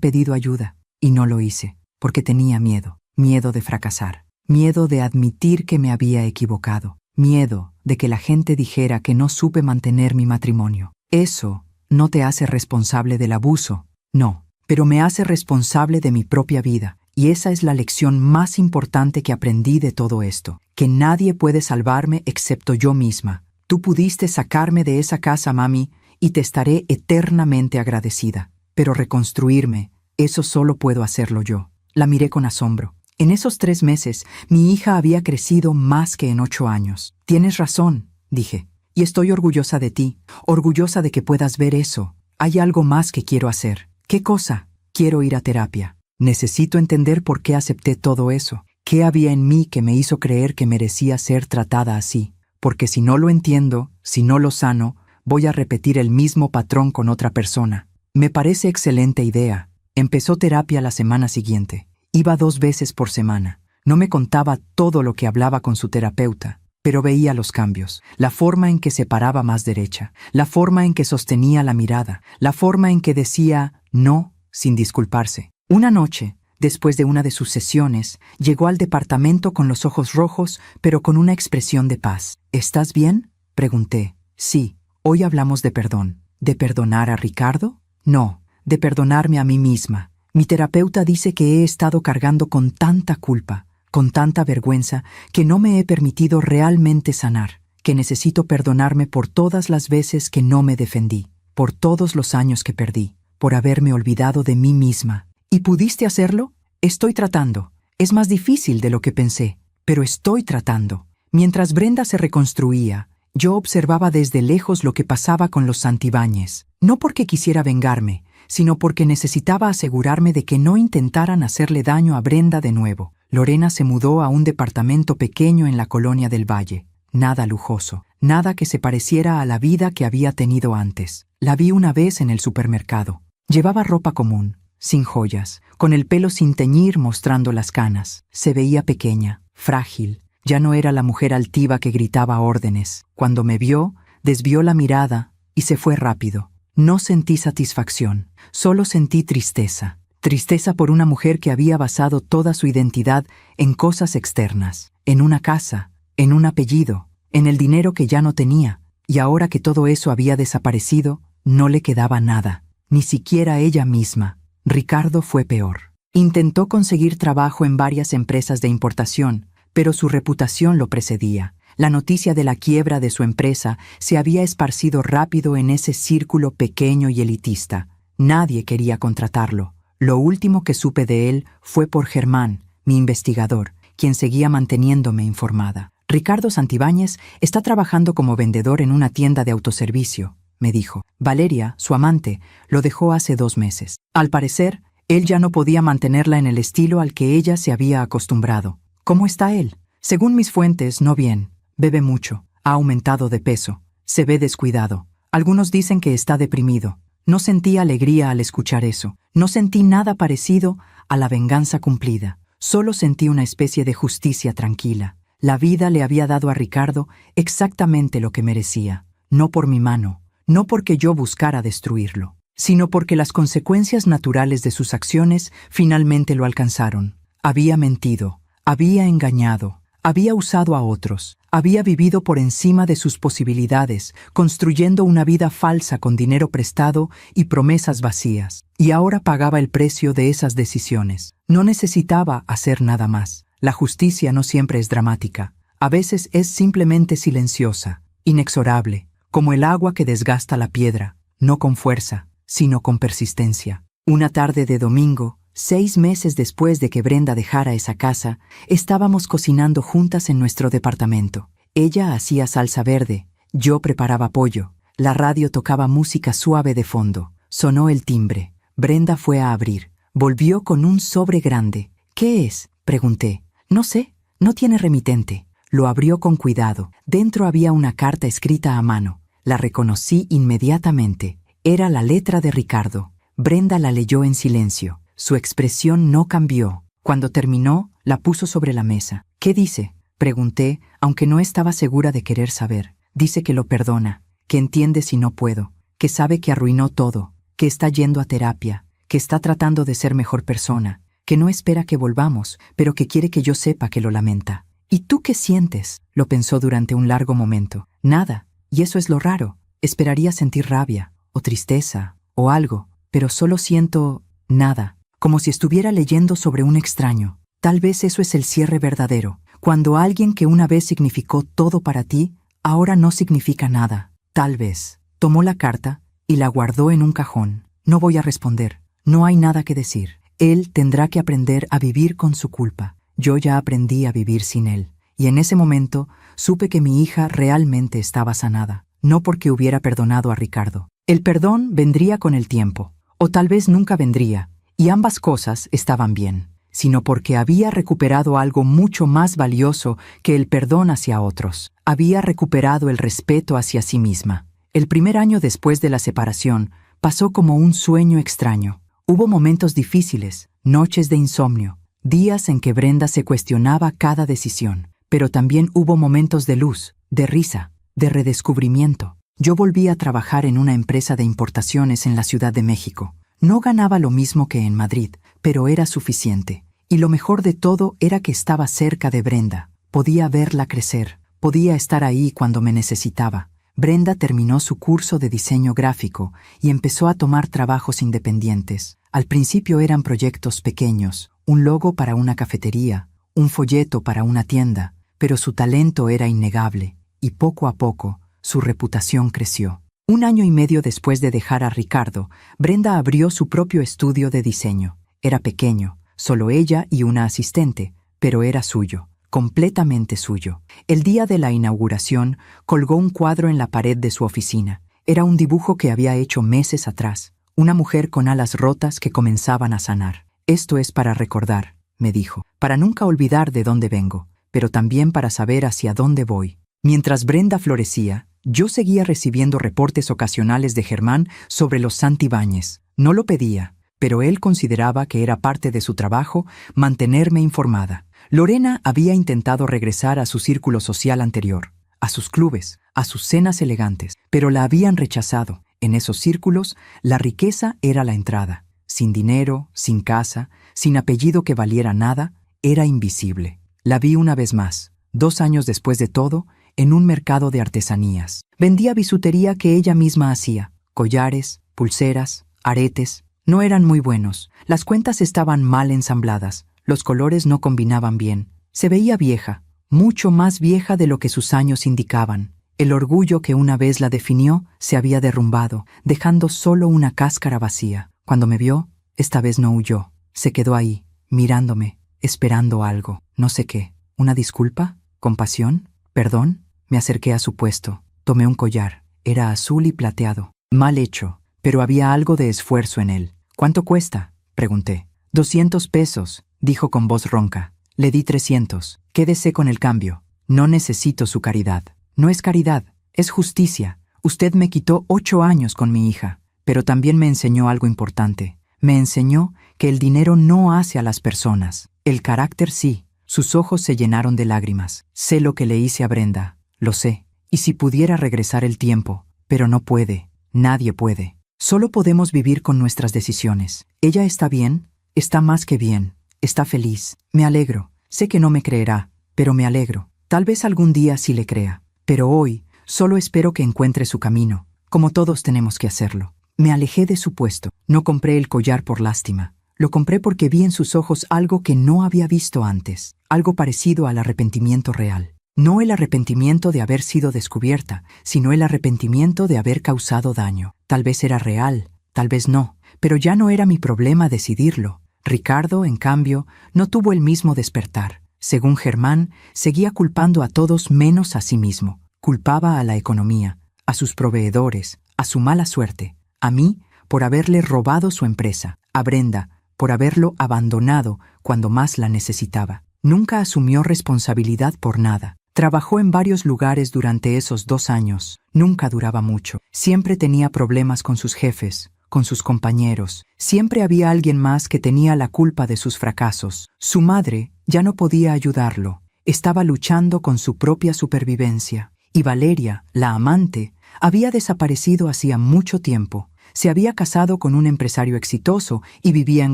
pedido ayuda, y no lo hice, porque tenía miedo, miedo de fracasar, miedo de admitir que me había equivocado, miedo de que la gente dijera que no supe mantener mi matrimonio. Eso no te hace responsable del abuso. No, pero me hace responsable de mi propia vida, y esa es la lección más importante que aprendí de todo esto, que nadie puede salvarme excepto yo misma. Tú pudiste sacarme de esa casa, mami, y te estaré eternamente agradecida, pero reconstruirme, eso solo puedo hacerlo yo. La miré con asombro. En esos 3 meses, mi hija había crecido más que en 8 años. Tienes razón, dije, y estoy orgullosa de ti, orgullosa de que puedas ver eso. Hay algo más que quiero hacer. ¿Qué cosa? Quiero ir a terapia. Necesito entender por qué acepté todo eso. ¿Qué había en mí que me hizo creer que merecía ser tratada así? Porque si no lo entiendo, si no lo sano, voy a repetir el mismo patrón con otra persona. Me parece excelente idea. Empezó terapia la semana siguiente. Iba 2 veces por semana. No me contaba todo lo que hablaba con su terapeuta, pero veía los cambios, la forma en que se paraba más derecha, la forma en que sostenía la mirada, la forma en que decía no sin disculparse. Una noche, después de una de sus sesiones, llegó al departamento con los ojos rojos, pero con una expresión de paz. ¿Estás bien?, pregunté. Sí, hoy hablamos de perdón. ¿De perdonar a Ricardo? No, de perdonarme a mí misma. Mi terapeuta dice que he estado cargando con tanta culpa, con tanta vergüenza, que no me he permitido realmente sanar, que necesito perdonarme por todas las veces que no me defendí, por todos los años que perdí, por haberme olvidado de mí misma. ¿Y pudiste hacerlo? Estoy tratando. Es más difícil de lo que pensé, pero estoy tratando. Mientras Brenda se reconstruía, yo observaba desde lejos lo que pasaba con los Santibáñez, no porque quisiera vengarme, sino porque necesitaba asegurarme de que no intentaran hacerle daño a Brenda de nuevo. Lorena se mudó a un departamento pequeño en la colonia del Valle. Nada lujoso, nada que se pareciera a la vida que había tenido antes. La vi una vez en el supermercado. Llevaba ropa común, sin joyas, con el pelo sin teñir mostrando las canas. Se veía pequeña, frágil. Ya no era la mujer altiva que gritaba órdenes. Cuando me vio, desvió la mirada y se fue rápido. No sentí satisfacción, solo sentí tristeza. Tristeza por una mujer que había basado toda su identidad en cosas externas, en una casa, en un apellido, en el dinero que ya no tenía, y ahora que todo eso había desaparecido, no le quedaba nada, ni siquiera ella misma. Ricardo fue peor. Intentó conseguir trabajo en varias empresas de importación, pero su reputación lo precedía. La noticia de la quiebra de su empresa se había esparcido rápido en ese círculo pequeño y elitista. Nadie quería contratarlo. Lo último que supe de él fue por Germán, mi investigador, quien seguía manteniéndome informada. Ricardo Santibáñez está trabajando como vendedor en una tienda de autoservicio, me dijo. Valeria, su amante, lo dejó hace 2 meses. Al parecer, él ya no podía mantenerla en el estilo al que ella se había acostumbrado. ¿Cómo está él? Según mis fuentes, no bien. Bebe mucho, ha aumentado de peso, se ve descuidado. Algunos dicen que está deprimido. No sentí alegría al escuchar eso. No sentí nada parecido a la venganza cumplida. Solo sentí una especie de justicia tranquila. La vida le había dado a Ricardo exactamente lo que merecía. No por mi mano, no porque yo buscara destruirlo, sino porque las consecuencias naturales de sus acciones finalmente lo alcanzaron. Había mentido, había engañado, había usado a otros, había vivido por encima de sus posibilidades, construyendo una vida falsa con dinero prestado y promesas vacías, y ahora pagaba el precio de esas decisiones. No necesitaba hacer nada más. La justicia no siempre es dramática, a veces es simplemente silenciosa, inexorable, como el agua que desgasta la piedra, no con fuerza, sino con persistencia. Una tarde de domingo, 6 meses después de que Brenda dejara esa casa, estábamos cocinando juntas en nuestro departamento. Ella hacía salsa verde, yo preparaba pollo, la radio tocaba música suave de fondo. Sonó el timbre. Brenda fue a abrir. Volvió con un sobre grande. ¿Qué es?, pregunté. No sé, no tiene remitente. Lo abrió con cuidado. Dentro había una carta escrita a mano. La reconocí inmediatamente. Era la letra de Ricardo. Brenda la leyó en silencio. Su expresión no cambió. Cuando terminó, la puso sobre la mesa. ¿Qué dice?, pregunté, aunque no estaba segura de querer saber. Dice que lo perdona, que entiende si no puedo, que sabe que arruinó todo, que está yendo a terapia, que está tratando de ser mejor persona, que no espera que volvamos, pero que quiere que yo sepa que lo lamenta. ¿Y tú qué sientes?, lo pensó durante un largo momento. Nada, y eso es lo raro. Esperaría sentir rabia, o tristeza, o algo, pero solo siento nada, como si estuviera leyendo sobre un extraño. Tal vez eso es el cierre verdadero, cuando alguien que una vez significó todo para ti, ahora no significa nada. Tal vez. Tomó la carta y la guardó en un cajón. No voy a responder. No hay nada que decir. Él tendrá que aprender a vivir con su culpa. Yo ya aprendí a vivir sin él. Y en ese momento supe que mi hija realmente estaba sanada. No porque hubiera perdonado a Ricardo. El perdón vendría con el tiempo. O tal vez nunca vendría. Y ambas cosas estaban bien, sino porque había recuperado algo mucho más valioso que el perdón hacia otros. Había recuperado el respeto hacia sí misma. El primer año después de la separación pasó como un sueño extraño. Hubo momentos difíciles, noches de insomnio, días en que Brenda se cuestionaba cada decisión, pero también hubo momentos de luz, de risa, de redescubrimiento. Yo volví a trabajar en una empresa de importaciones en la Ciudad de México. No ganaba lo mismo que en Madrid, pero era suficiente. Y lo mejor de todo era que estaba cerca de Brenda. Podía verla crecer, podía estar ahí cuando me necesitaba. Brenda terminó su curso de diseño gráfico y empezó a tomar trabajos independientes. Al principio eran proyectos pequeños, un logo para una cafetería, un folleto para una tienda, pero su talento era innegable, y poco a poco su reputación creció. 1 año y medio después de dejar a Ricardo, Brenda abrió su propio estudio de diseño. Era pequeño, solo ella y una asistente, pero era suyo, completamente suyo. El día de la inauguración, colgó un cuadro en la pared de su oficina. Era un dibujo que había hecho meses atrás, una mujer con alas rotas que comenzaban a sanar. Esto es para recordar, me dijo, para nunca olvidar de dónde vengo, pero también para saber hacia dónde voy. Mientras Brenda florecía, yo seguía recibiendo reportes ocasionales de Germán sobre los Santibáñez. No lo pedía, pero él consideraba que era parte de su trabajo mantenerme informada. Lorena había intentado regresar a su círculo social anterior, a sus clubes, a sus cenas elegantes, pero la habían rechazado. En esos círculos, la riqueza era la entrada. Sin dinero, sin casa, sin apellido que valiera nada, era invisible. La vi una vez más, 2 años después de todo, en un mercado de artesanías. Vendía bisutería que ella misma hacía, collares, pulseras, aretes. No eran muy buenos, las cuentas estaban mal ensambladas, los colores no combinaban bien. Se veía vieja, mucho más vieja de lo que sus años indicaban. El orgullo que una vez la definió se había derrumbado, dejando solo una cáscara vacía. Cuando me vio, esta vez no huyó. Se quedó ahí, mirándome, esperando algo. No sé qué. ¿Una disculpa? ¿Compasión? ¿Perdón? Me acerqué a su puesto. Tomé un collar. Era azul y plateado. Mal hecho, pero había algo de esfuerzo en él. ¿Cuánto cuesta?, pregunté. 200 pesos, dijo con voz ronca. Le di 300. Quédese con el cambio. No necesito su caridad. No es caridad, es justicia. Usted me quitó 8 años con mi hija, pero también me enseñó algo importante. Me enseñó que el dinero no hace a las personas. El carácter sí. Sus ojos se llenaron de lágrimas. Sé lo que le hice a Brenda, lo sé. Y si pudiera regresar el tiempo, pero no puede, nadie puede. Solo podemos vivir con nuestras decisiones. Ella está bien, está más que bien, está feliz. Me alegro. Sé que no me creerá, pero me alegro. Tal vez algún día sí le crea. Pero hoy solo espero que encuentre su camino, como todos tenemos que hacerlo. Me alejé de su puesto. No compré el collar por lástima. Lo compré porque vi en sus ojos algo que no había visto antes, algo parecido al arrepentimiento real. No el arrepentimiento de haber sido descubierta, sino el arrepentimiento de haber causado daño. Tal vez era real, tal vez no, pero ya no era mi problema decidirlo. Ricardo, en cambio, no tuvo el mismo despertar. Según Germán, seguía culpando a todos menos a sí mismo. Culpaba a la economía, a sus proveedores, a su mala suerte, a mí por haberle robado su empresa, a Brenda por haberlo abandonado cuando más la necesitaba. Nunca asumió responsabilidad por nada. Trabajó en varios lugares durante esos 2 años. Nunca duraba mucho. Siempre tenía problemas con sus jefes, con sus compañeros. Siempre había alguien más que tenía la culpa de sus fracasos. Su madre ya no podía ayudarlo. Estaba luchando con su propia supervivencia. Y Valeria, la amante, había desaparecido hacía mucho tiempo. Se había casado con un empresario exitoso y vivía en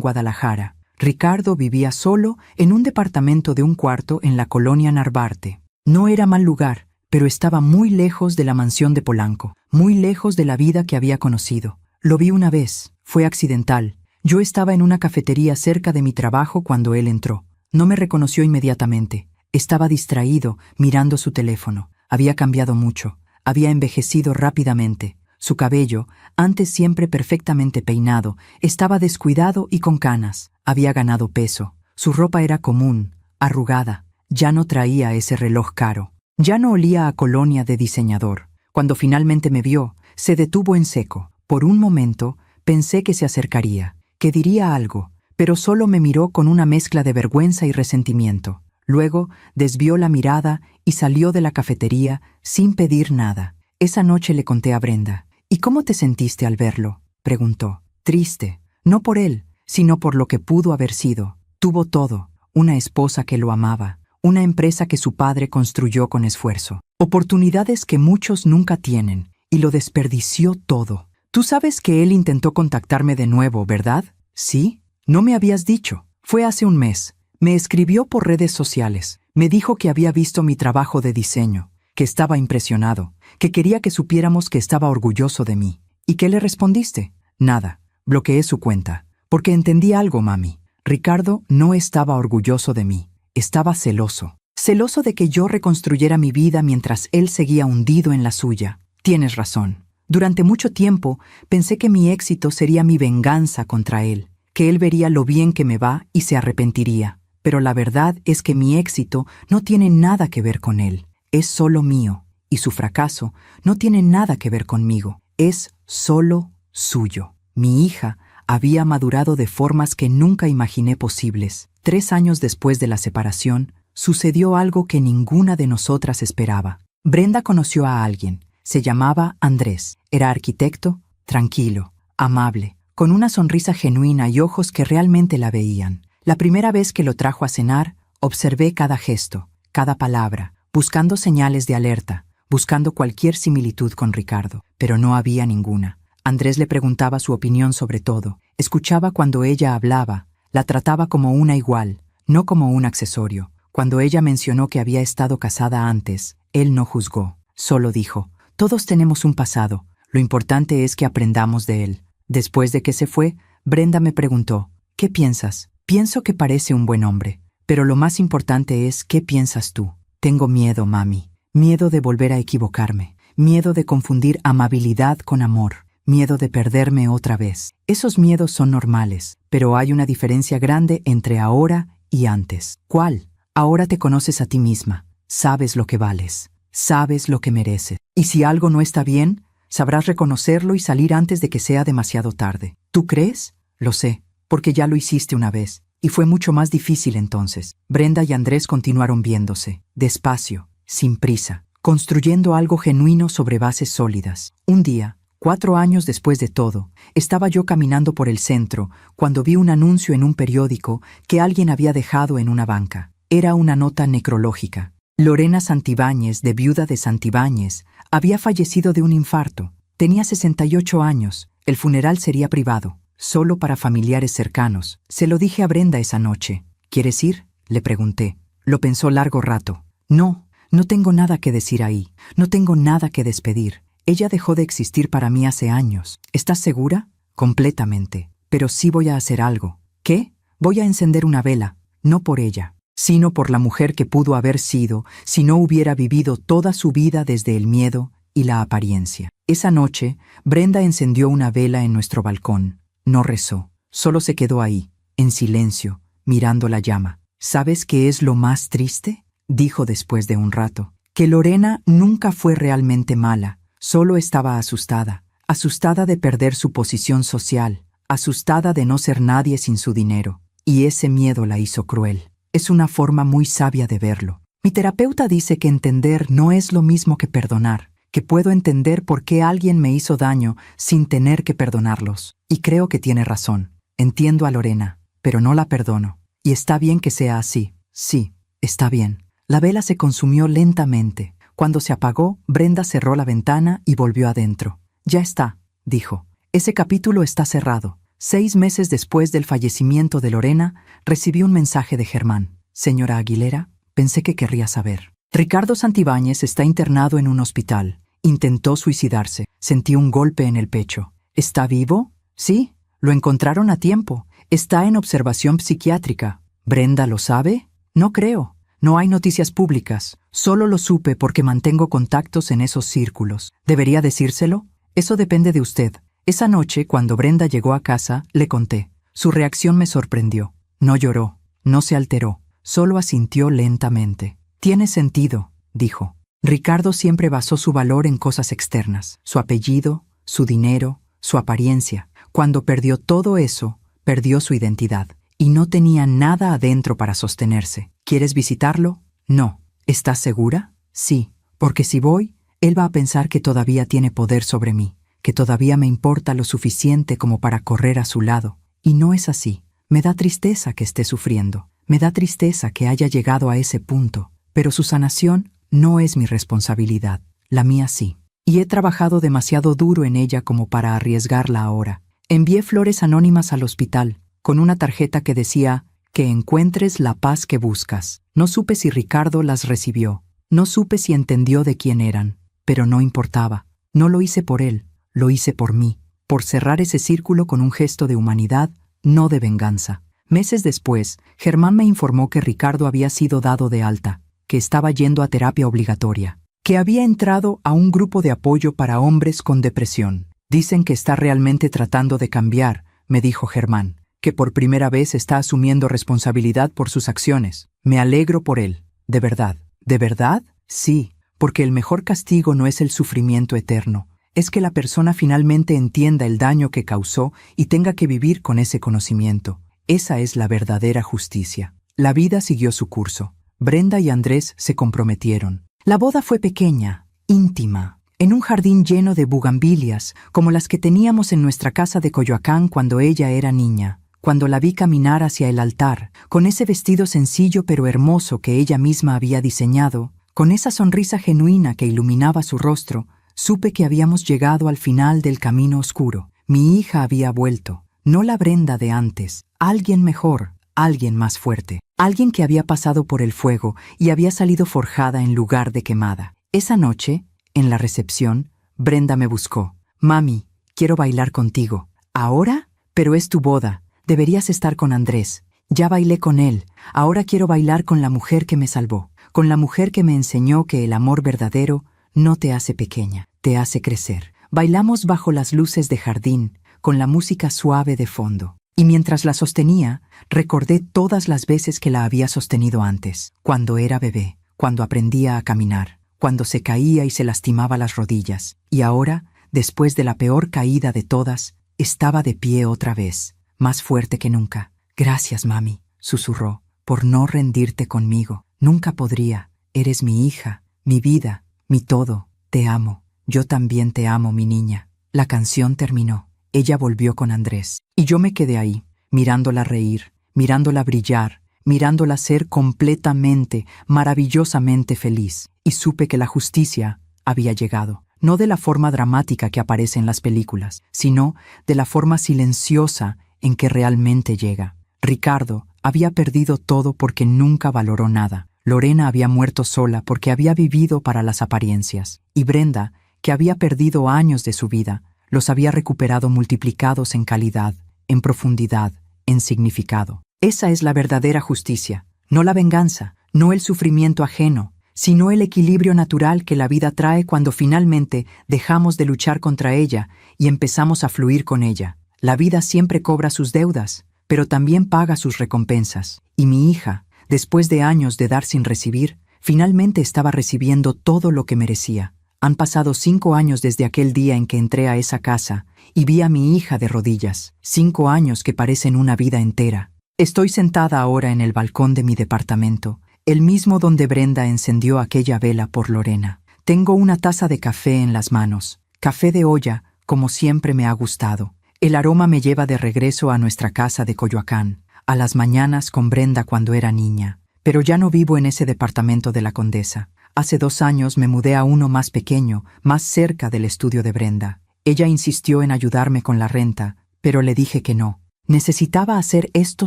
Guadalajara. Ricardo vivía solo en un departamento de 1 cuarto en la colonia Narvarte. No era mal lugar, pero estaba muy lejos de la mansión de Polanco, muy lejos de la vida que había conocido. Lo vi una vez, fue accidental. Yo estaba en una cafetería cerca de mi trabajo cuando él entró. No me reconoció inmediatamente. Estaba distraído, mirando su teléfono. Había cambiado mucho. Había envejecido rápidamente. Su cabello, antes siempre perfectamente peinado, estaba descuidado y con canas. Había ganado peso. Su ropa era común, arrugada. Ya no traía ese reloj caro. Ya no olía a colonia de diseñador. Cuando finalmente me vio, se detuvo en seco. Por un momento, pensé que se acercaría, que diría algo, pero solo me miró con una mezcla de vergüenza y resentimiento. Luego, desvió la mirada y salió de la cafetería sin pedir nada. Esa noche le conté a Brenda. «¿Y cómo te sentiste al verlo?», preguntó. «Triste, no por él, sino por lo que pudo haber sido. Tuvo todo, una esposa que lo amaba, una empresa que su padre construyó con esfuerzo, oportunidades que muchos nunca tienen, y lo desperdició todo. Tú sabes que él intentó contactarme de nuevo, ¿verdad? ¿Sí? No me habías dicho. Fue hace un mes. Me escribió por redes sociales. Me dijo que había visto mi trabajo de diseño, que estaba impresionado, que quería que supiéramos que estaba orgulloso de mí. ¿Y qué le respondiste? Nada. Bloqueé su cuenta. Porque entendí algo, mami. Ricardo no estaba orgulloso de mí. Estaba celoso. Celoso de que yo reconstruyera mi vida mientras él seguía hundido en la suya. Tienes razón. Durante mucho tiempo pensé que mi éxito sería mi venganza contra él, que él vería lo bien que me va y se arrepentiría. Pero la verdad es que mi éxito no tiene nada que ver con él. Es solo mío. Y su fracaso no tiene nada que ver conmigo. Es solo suyo. Mi hija había madurado de formas que nunca imaginé posibles. 3 años después de la separación, sucedió algo que ninguna de nosotras esperaba. Brenda conoció a alguien. Se llamaba Andrés. Era arquitecto, tranquilo, amable, con una sonrisa genuina y ojos que realmente la veían. La primera vez que lo trajo a cenar, observé cada gesto, cada palabra, buscando señales de alerta, buscando cualquier similitud con Ricardo, pero no había ninguna. Andrés le preguntaba su opinión sobre todo, escuchaba cuando ella hablaba, la trataba como una igual, no como un accesorio. Cuando ella mencionó que había estado casada antes, él no juzgó, solo dijo: todos tenemos un pasado, lo importante es que aprendamos de él. Después de que se fue, Brenda me preguntó: ¿qué piensas? Pienso que parece un buen hombre, pero lo más importante es ¿qué piensas tú? Tengo miedo, mami, miedo de volver a equivocarme, miedo de confundir amabilidad con amor, miedo de perderme otra vez. Esos miedos son normales, pero hay una diferencia grande entre ahora y antes. ¿Cuál? Ahora te conoces a ti misma, sabes lo que vales, sabes lo que mereces. Y si algo no está bien, sabrás reconocerlo y salir antes de que sea demasiado tarde. ¿Tú crees? Lo sé, porque ya lo hiciste una vez, y fue mucho más difícil entonces. Brenda y Andrés continuaron viéndose, despacio, sin prisa, construyendo algo genuino sobre bases sólidas. Un día, 4 años después de todo, estaba yo caminando por el centro cuando vi un anuncio en un periódico que alguien había dejado en una banca. Era una nota necrológica. Lorena Santibáñez, de viuda de Santibáñez, había fallecido de un infarto. Tenía 68 años. El funeral sería privado, solo para familiares cercanos. Se lo dije a Brenda esa noche. ¿Quieres ir?, le pregunté. Lo pensó largo rato. No tengo nada que decir ahí. No tengo nada que despedir. Ella dejó de existir para mí hace años. ¿Estás segura? Completamente. Pero sí voy a hacer algo. ¿Qué? Voy a encender una vela, no por ella, sino por la mujer que pudo haber sido si no hubiera vivido toda su vida desde el miedo y la apariencia. Esa noche, Brenda encendió una vela en nuestro balcón. No rezó, solo se quedó ahí, en silencio, mirando la llama. ¿Sabes qué es lo más triste?, dijo después de un rato. Que Lorena nunca fue realmente mala, solo estaba asustada, asustada de perder su posición social, asustada de no ser nadie sin su dinero, y ese miedo la hizo cruel. Es una forma muy sabia de verlo. Mi terapeuta dice que entender no es lo mismo que perdonar, que puedo entender por qué alguien me hizo daño sin tener que perdonarlos. Y creo que tiene razón. Entiendo a Lorena, pero no la perdono. Y está bien que sea así. Sí, está bien. La vela se consumió lentamente. Cuando se apagó, Brenda cerró la ventana y volvió adentro. Ya está, dijo. Ese capítulo está cerrado. 6 meses después del fallecimiento de Lorena, recibí un mensaje de Germán. Señora Aguilera, pensé que querría saber. Ricardo Santibáñez está internado en un hospital. Intentó suicidarse. Sentí un golpe en el pecho. ¿Está vivo? Sí, lo encontraron a tiempo. Está en observación psiquiátrica. ¿Brenda lo sabe? No creo. No hay noticias públicas. Solo lo supe porque mantengo contactos en esos círculos. ¿Debería decírselo? Eso depende de usted. Esa noche, cuando Brenda llegó a casa, le conté. Su reacción me sorprendió. No lloró, no se alteró, solo asintió lentamente. Tiene sentido, dijo. Ricardo siempre basó su valor en cosas externas, su apellido, su dinero, su apariencia. Cuando perdió todo eso, perdió su identidad. Y no tenía nada adentro para sostenerse. ¿Quieres visitarlo? No. ¿Estás segura? Sí, porque si voy, él va a pensar que todavía tiene poder sobre mí, que todavía me importa lo suficiente como para correr a su lado. Y no es así. Me da tristeza que esté sufriendo. Me da tristeza que haya llegado a ese punto. Pero su sanación no es mi responsabilidad. La mía sí. Y he trabajado demasiado duro en ella como para arriesgarla ahora. Envié flores anónimas al hospital, con una tarjeta que decía: que encuentres la paz que buscas. No supe si Ricardo las recibió. No supe si entendió de quién eran. Pero no importaba. No lo hice por él. Lo hice por mí. Por cerrar ese círculo con un gesto de humanidad, no de venganza. Meses después, Germán me informó que Ricardo había sido dado de alta, que estaba yendo a terapia obligatoria, que había entrado a un grupo de apoyo para hombres con depresión. Dicen que está realmente tratando de cambiar, me dijo Germán, que por primera vez está asumiendo responsabilidad por sus acciones. Me alegro por él. ¿De verdad? ¿De verdad? Sí, porque el mejor castigo no es el sufrimiento eterno, es que la persona finalmente entienda el daño que causó y tenga que vivir con ese conocimiento. Esa es la verdadera justicia. La vida siguió su curso. Brenda y Andrés se comprometieron. La boda fue pequeña, íntima. en un jardín lleno de bugambilias, como las que teníamos en nuestra casa de Coyoacán cuando ella era niña. Cuando la vi caminar hacia el altar, con ese vestido sencillo pero hermoso que ella misma había diseñado, con esa sonrisa genuina que iluminaba su rostro, supe que habíamos llegado al final del camino oscuro. Mi hija había vuelto, no la Brenda de antes, alguien mejor, alguien más fuerte, alguien que había pasado por el fuego y había salido forjada en lugar de quemada. Esa noche, en la recepción, Brenda me buscó. «Mami, quiero bailar contigo». «¿Ahora? Pero es tu boda. Deberías estar con Andrés. Ya bailé con él. Ahora quiero bailar con la mujer que me salvó, con la mujer que me enseñó que el amor verdadero no te hace pequeña, te hace crecer». Bailamos bajo las luces de jardín, con la música suave de fondo. Y mientras la sostenía, recordé todas las veces que la había sostenido antes, cuando era bebé, cuando aprendía a caminar, cuando se caía y se lastimaba las rodillas. Y ahora, después de la peor caída de todas, estaba de pie otra vez, más fuerte que nunca. «Gracias, mami», susurró, «por no rendirte conmigo. Nunca podría. Eres mi hija, mi vida, mi todo. Te amo. Yo también te amo, mi niña». La canción terminó. Ella volvió con Andrés. Y yo me quedé ahí, mirándola reír, mirándola brillar, mirándola ser completamente, maravillosamente feliz. Y supe que la justicia había llegado. No de la forma dramática que aparece en las películas, sino de la forma silenciosa en que realmente llega. Ricardo había perdido todo porque nunca valoró nada. Lorena había muerto sola porque había vivido para las apariencias. Y Brenda, que había perdido años de su vida, los había recuperado multiplicados en calidad, en profundidad, en significado. Esa es la verdadera justicia, no la venganza, no el sufrimiento ajeno, sino el equilibrio natural que la vida trae cuando finalmente dejamos de luchar contra ella y empezamos a fluir con ella. La vida siempre cobra sus deudas, pero también paga sus recompensas. Y mi hija, después de años de dar sin recibir, finalmente estaba recibiendo todo lo que merecía. Han pasado 5 años desde aquel día en que entré a esa casa y vi a mi hija de rodillas. 5 años que parecen una vida entera. Estoy sentada ahora en el balcón de mi departamento, el mismo donde Brenda encendió aquella vela por Lorena. Tengo una taza de café en las manos, café de olla, como siempre me ha gustado. El aroma me lleva de regreso a nuestra casa de Coyoacán, a las mañanas con Brenda cuando era niña. Pero ya no vivo en ese departamento de la Condesa. Hace 2 años me mudé a uno más pequeño, más cerca del estudio de Brenda. Ella insistió en ayudarme con la renta, pero le dije que no. Necesitaba hacer esto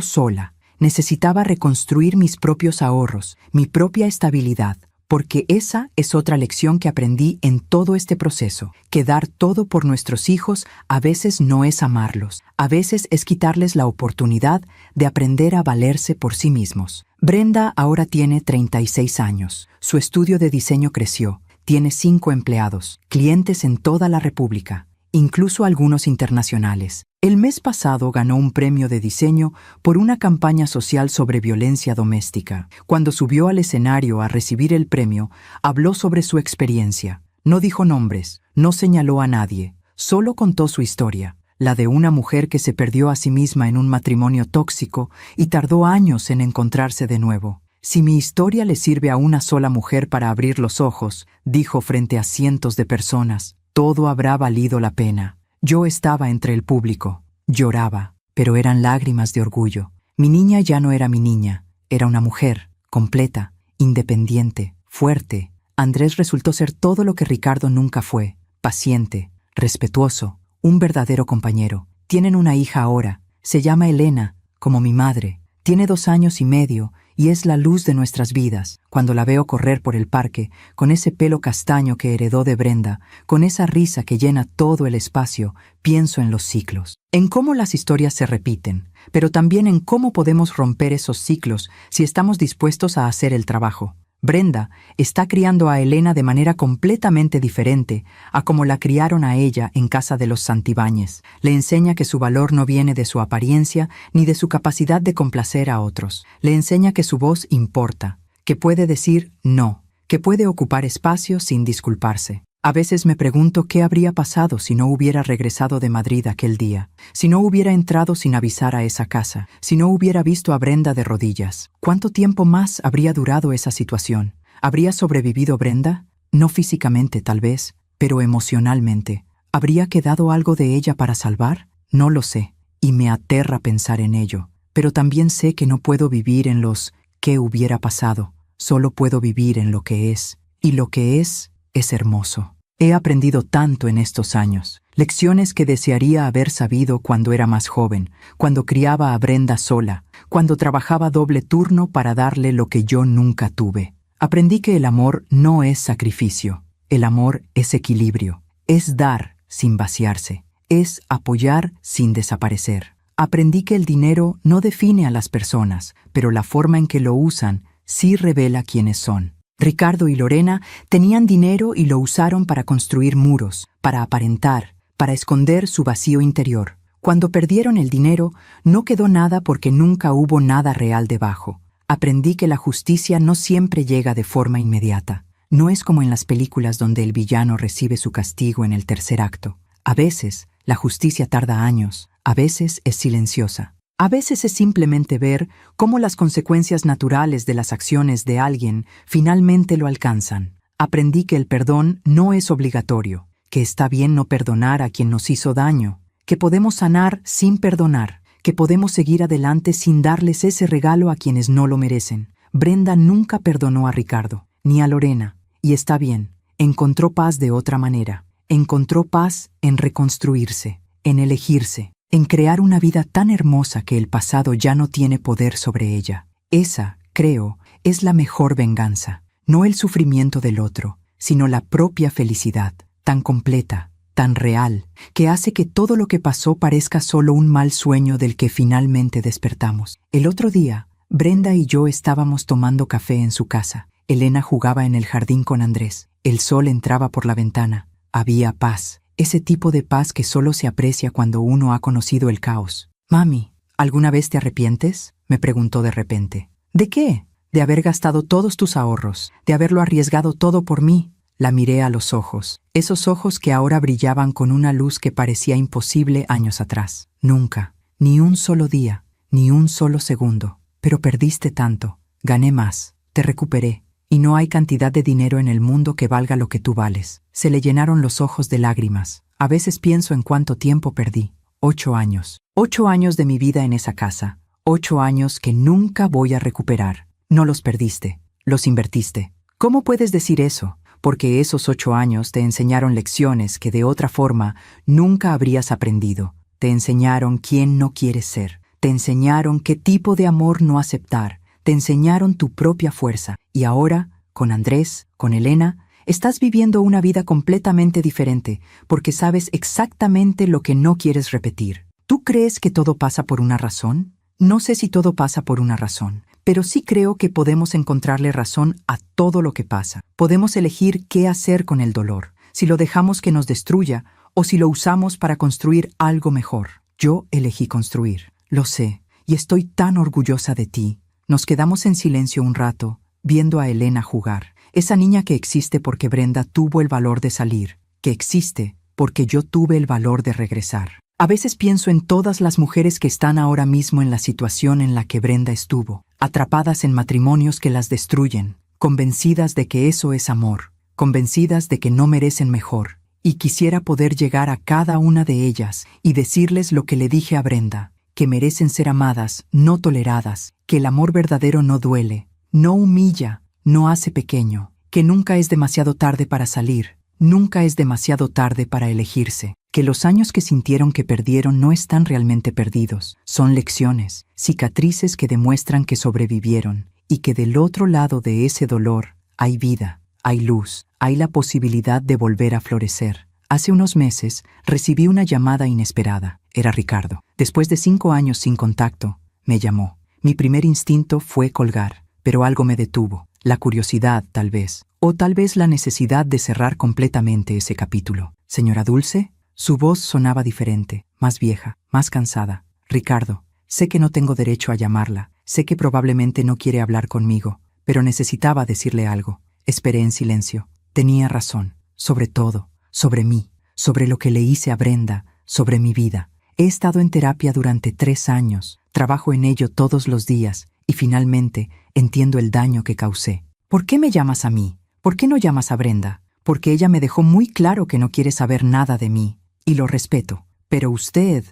sola. Necesitaba reconstruir mis propios ahorros, mi propia estabilidad, porque esa es otra lección que aprendí en todo este proceso, que dar todo por nuestros hijos a veces no es amarlos, a veces es quitarles la oportunidad de aprender a valerse por sí mismos. Brenda ahora tiene 36 años. Su estudio de diseño creció. Tiene 5 empleados, clientes en toda la República, incluso algunos internacionales. El mes pasado ganó un premio de diseño por una campaña social sobre violencia doméstica. Cuando subió al escenario a recibir el premio, habló sobre su experiencia. No dijo nombres, no señaló a nadie, solo contó su historia, la de una mujer que se perdió a sí misma en un matrimonio tóxico y tardó años en encontrarse de nuevo. «Si mi historia le sirve a una sola mujer para abrir los ojos», dijo frente a cientos de personas, «todo habrá valido la pena». Yo estaba entre el público. Lloraba, pero eran lágrimas de orgullo. Mi niña ya no era mi niña, era una mujer, completa, independiente, fuerte. Andrés resultó ser todo lo que Ricardo nunca fue: paciente, respetuoso, un verdadero compañero. Tienen una hija ahora, se llama Elena, como mi madre. Tiene 2 años y medio y es la luz de nuestras vidas. Cuando la veo correr por el parque, con ese pelo castaño que heredó de Brenda, con esa risa que llena todo el espacio, pienso en los ciclos, en cómo las historias se repiten, pero también en cómo podemos romper esos ciclos si estamos dispuestos a hacer el trabajo. Brenda está criando a Elena de manera completamente diferente a como la criaron a ella en casa de los Santibáñez. Le enseña que su valor no viene de su apariencia ni de su capacidad de complacer a otros. Le enseña que su voz importa, que puede decir no, que puede ocupar espacio sin disculparse. A veces me pregunto qué habría pasado si no hubiera regresado de Madrid aquel día, si no hubiera entrado sin avisar a esa casa, si no hubiera visto a Brenda de rodillas. ¿Cuánto tiempo más habría durado esa situación? ¿Habría sobrevivido Brenda? No físicamente, tal vez, Pero emocionalmente, ¿habría quedado algo de ella para salvar? No lo sé, y me aterra pensar en ello. Pero también sé que no puedo vivir en los «qué hubiera pasado», solo puedo vivir en lo que es. Y lo que es hermoso. He aprendido tanto en estos años, lecciones que desearía haber sabido cuando era más joven, cuando criaba a Brenda sola, cuando trabajaba doble turno para darle lo que yo nunca tuve. Aprendí que el amor no es sacrificio, el amor es equilibrio, es dar sin vaciarse, es apoyar sin desaparecer. Aprendí que el dinero no define a las personas, pero la forma en que lo usan sí revela quiénes son. Ricardo y Lorena tenían dinero y lo usaron para construir muros, para aparentar, para esconder su vacío interior. Cuando perdieron el dinero, no quedó nada porque nunca hubo nada real debajo. Aprendí que la justicia no siempre llega de forma inmediata. No es como en las películas donde el villano recibe su castigo en el tercer acto. A veces, la justicia tarda años, a veces es silenciosa. A veces es simplemente ver cómo las consecuencias naturales de las acciones de alguien finalmente lo alcanzan. Aprendí que el perdón no es obligatorio, que está bien no perdonar a quien nos hizo daño, que podemos sanar sin perdonar, que podemos seguir adelante sin darles ese regalo a quienes no lo merecen. Brenda nunca perdonó a Ricardo, ni a Lorena, y está bien, encontró paz de otra manera. Encontró paz en reconstruirse, en elegirse, en crear una vida tan hermosa que el pasado ya no tiene poder sobre ella. Esa, creo, es la mejor venganza, no el sufrimiento del otro, sino la propia felicidad, tan completa, tan real, que hace que todo lo que pasó parezca solo un mal sueño del que finalmente despertamos. El otro día, Brenda y yo estábamos tomando café en su casa. Elena jugaba en el jardín con Andrés. El sol entraba por la ventana. Había paz. Ese tipo de paz que solo se aprecia cuando uno ha conocido el caos. «Mami, ¿alguna vez te arrepientes?», me preguntó de repente. «¿De qué?». «De haber gastado todos tus ahorros, de haberlo arriesgado todo por mí». La miré a los ojos, esos ojos que ahora brillaban con una luz que parecía imposible años atrás. «Nunca, ni un solo día, ni un solo segundo. Pero perdiste tanto. Gané más. Te recuperé. Y no hay cantidad de dinero en el mundo que valga lo que tú vales». Se le llenaron los ojos de lágrimas. A veces pienso en cuánto tiempo perdí. 8 años. 8 años de mi vida en esa casa. 8 años que nunca voy a recuperar. No los perdiste, los invertiste. ¿Cómo puedes decir eso? Porque esos 8 años te enseñaron lecciones que de otra forma nunca habrías aprendido. Te enseñaron quién no quieres ser. Te enseñaron qué tipo de amor no aceptar. Te enseñaron tu propia fuerza. Y ahora, con Andrés, con Elena, estás viviendo una vida completamente diferente porque sabes exactamente lo que no quieres repetir. ¿Tú crees que todo pasa por una razón? No sé si todo pasa por una razón, pero sí creo que podemos encontrarle razón a todo lo que pasa. Podemos elegir qué hacer con el dolor, si lo dejamos que nos destruya o si lo usamos para construir algo mejor. Yo elegí construir, lo sé, y estoy tan orgullosa de ti. Nos quedamos en silencio un rato, viendo a Elena jugar. Esa niña que existe porque Brenda tuvo el valor de salir, que existe porque yo tuve el valor de regresar. A veces pienso en todas las mujeres que están ahora mismo en la situación en la que Brenda estuvo, atrapadas en matrimonios que las destruyen, convencidas de que eso es amor, convencidas de que no merecen mejor, y quisiera poder llegar a cada una de ellas y decirles lo que le dije a Brenda, que merecen ser amadas, no toleradas, que el amor verdadero no duele, no humilla, no hace pequeño, que nunca es demasiado tarde para salir, nunca es demasiado tarde para elegirse, que los años que sintieron que perdieron no están realmente perdidos, son lecciones, cicatrices que demuestran que sobrevivieron y que del otro lado de ese dolor hay vida, hay luz, hay la posibilidad de volver a florecer. Hace unos meses recibí una llamada inesperada. Era Ricardo. Después de 5 años sin contacto, me llamó. Mi primer instinto fue colgar, pero algo me detuvo. La curiosidad, tal vez, o tal vez la necesidad de cerrar completamente ese capítulo. «Señora Dulce», su voz sonaba diferente, más vieja, más cansada. «Ricardo, sé que no tengo derecho a llamarla, sé que probablemente no quiere hablar conmigo, pero necesitaba decirle algo». Esperé en silencio. Tenía razón, sobre todo, sobre mí, sobre lo que le hice a Brenda, sobre mi vida. He estado en terapia durante 3 años, trabajo en ello todos los días, y finalmente entiendo el daño que causé. «¿Por qué me llamas a mí? ¿Por qué no llamas a Brenda? porque ella me dejó muy claro que no quiere saber nada de mí, y lo respeto. Pero usted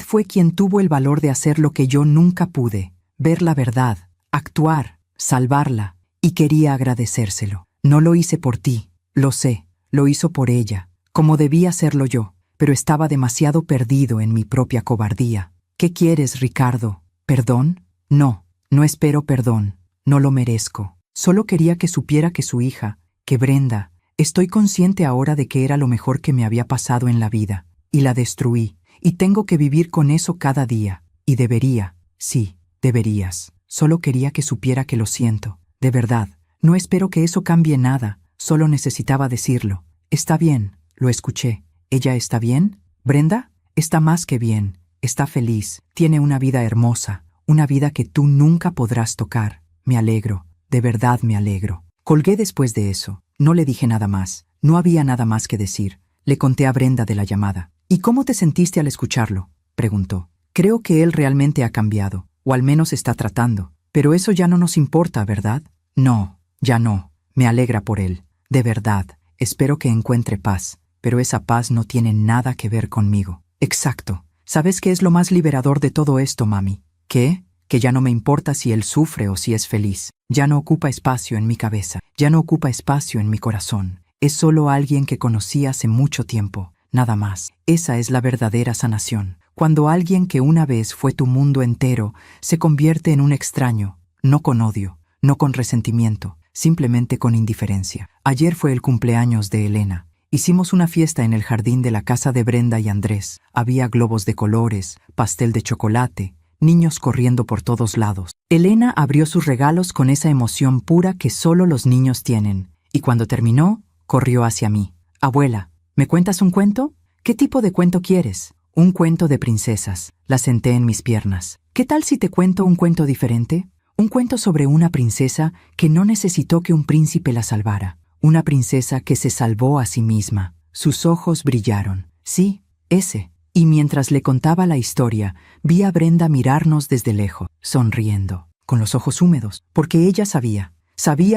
fue quien tuvo el valor de hacer lo que yo nunca pude, ver la verdad, actuar, salvarla, y quería agradecérselo. No lo hice por ti, lo sé, lo hizo por ella, como debía hacerlo yo, pero estaba demasiado perdido en mi propia cobardía. ¿Qué quieres, Ricardo? ¿Perdón? No, no espero perdón, no lo merezco. Solo quería que supiera que su hija, que Brenda, estoy consciente ahora de que era lo mejor que me había pasado en la vida, y la destruí, y tengo que vivir con eso cada día, y debería, sí, deberías. Solo quería que supiera que lo siento, de verdad. No espero que eso cambie nada, solo necesitaba decirlo. Está bien, lo escuché. ¿Ella está bien? ¿Brenda? Está más que bien, está feliz, tiene una vida hermosa, una vida que tú nunca podrás tocar. Me alegro, de verdad me alegro. Colgué después de eso, no le dije nada más, no había nada más que decir. Le conté a Brenda de la llamada. ¿Y cómo te sentiste al escucharlo?, preguntó. Creo que él realmente ha cambiado, o al menos está tratando. Pero eso ya no nos importa, ¿verdad? No, ya no. Me alegra por él. De verdad, espero que encuentre paz. Pero esa paz no tiene nada que ver conmigo. Exacto. ¿Sabes qué es lo más liberador de todo esto, mami? ¿Qué? Que ya no me importa si él sufre o si es feliz. Ya no ocupa espacio en mi cabeza. Ya no ocupa espacio en mi corazón. Es solo alguien que conocí hace mucho tiempo. Nada más. Esa es la verdadera sanación. Cuando alguien que una vez fue tu mundo entero se convierte en un extraño, no con odio, no con resentimiento, simplemente con indiferencia. Ayer fue el cumpleaños de Elena. Hicimos una fiesta en el jardín de la casa de Brenda y Andrés. Había globos de colores, pastel de chocolate, niños corriendo por todos lados. Elena abrió sus regalos con esa emoción pura que solo los niños tienen, y cuando terminó, corrió hacia mí. Abuela, ¿me cuentas un cuento? ¿Qué tipo de cuento quieres? Un cuento de princesas. La senté en mis piernas. ¿Qué tal si te cuento un cuento diferente? Un cuento sobre una princesa que no necesitó que un príncipe la salvara. Una princesa que se salvó a sí misma. Sus ojos brillaron. Sí, ese. Y mientras le contaba la historia, vi a Brenda mirarnos desde lejos, sonriendo, con los ojos húmedos, porque ella sabía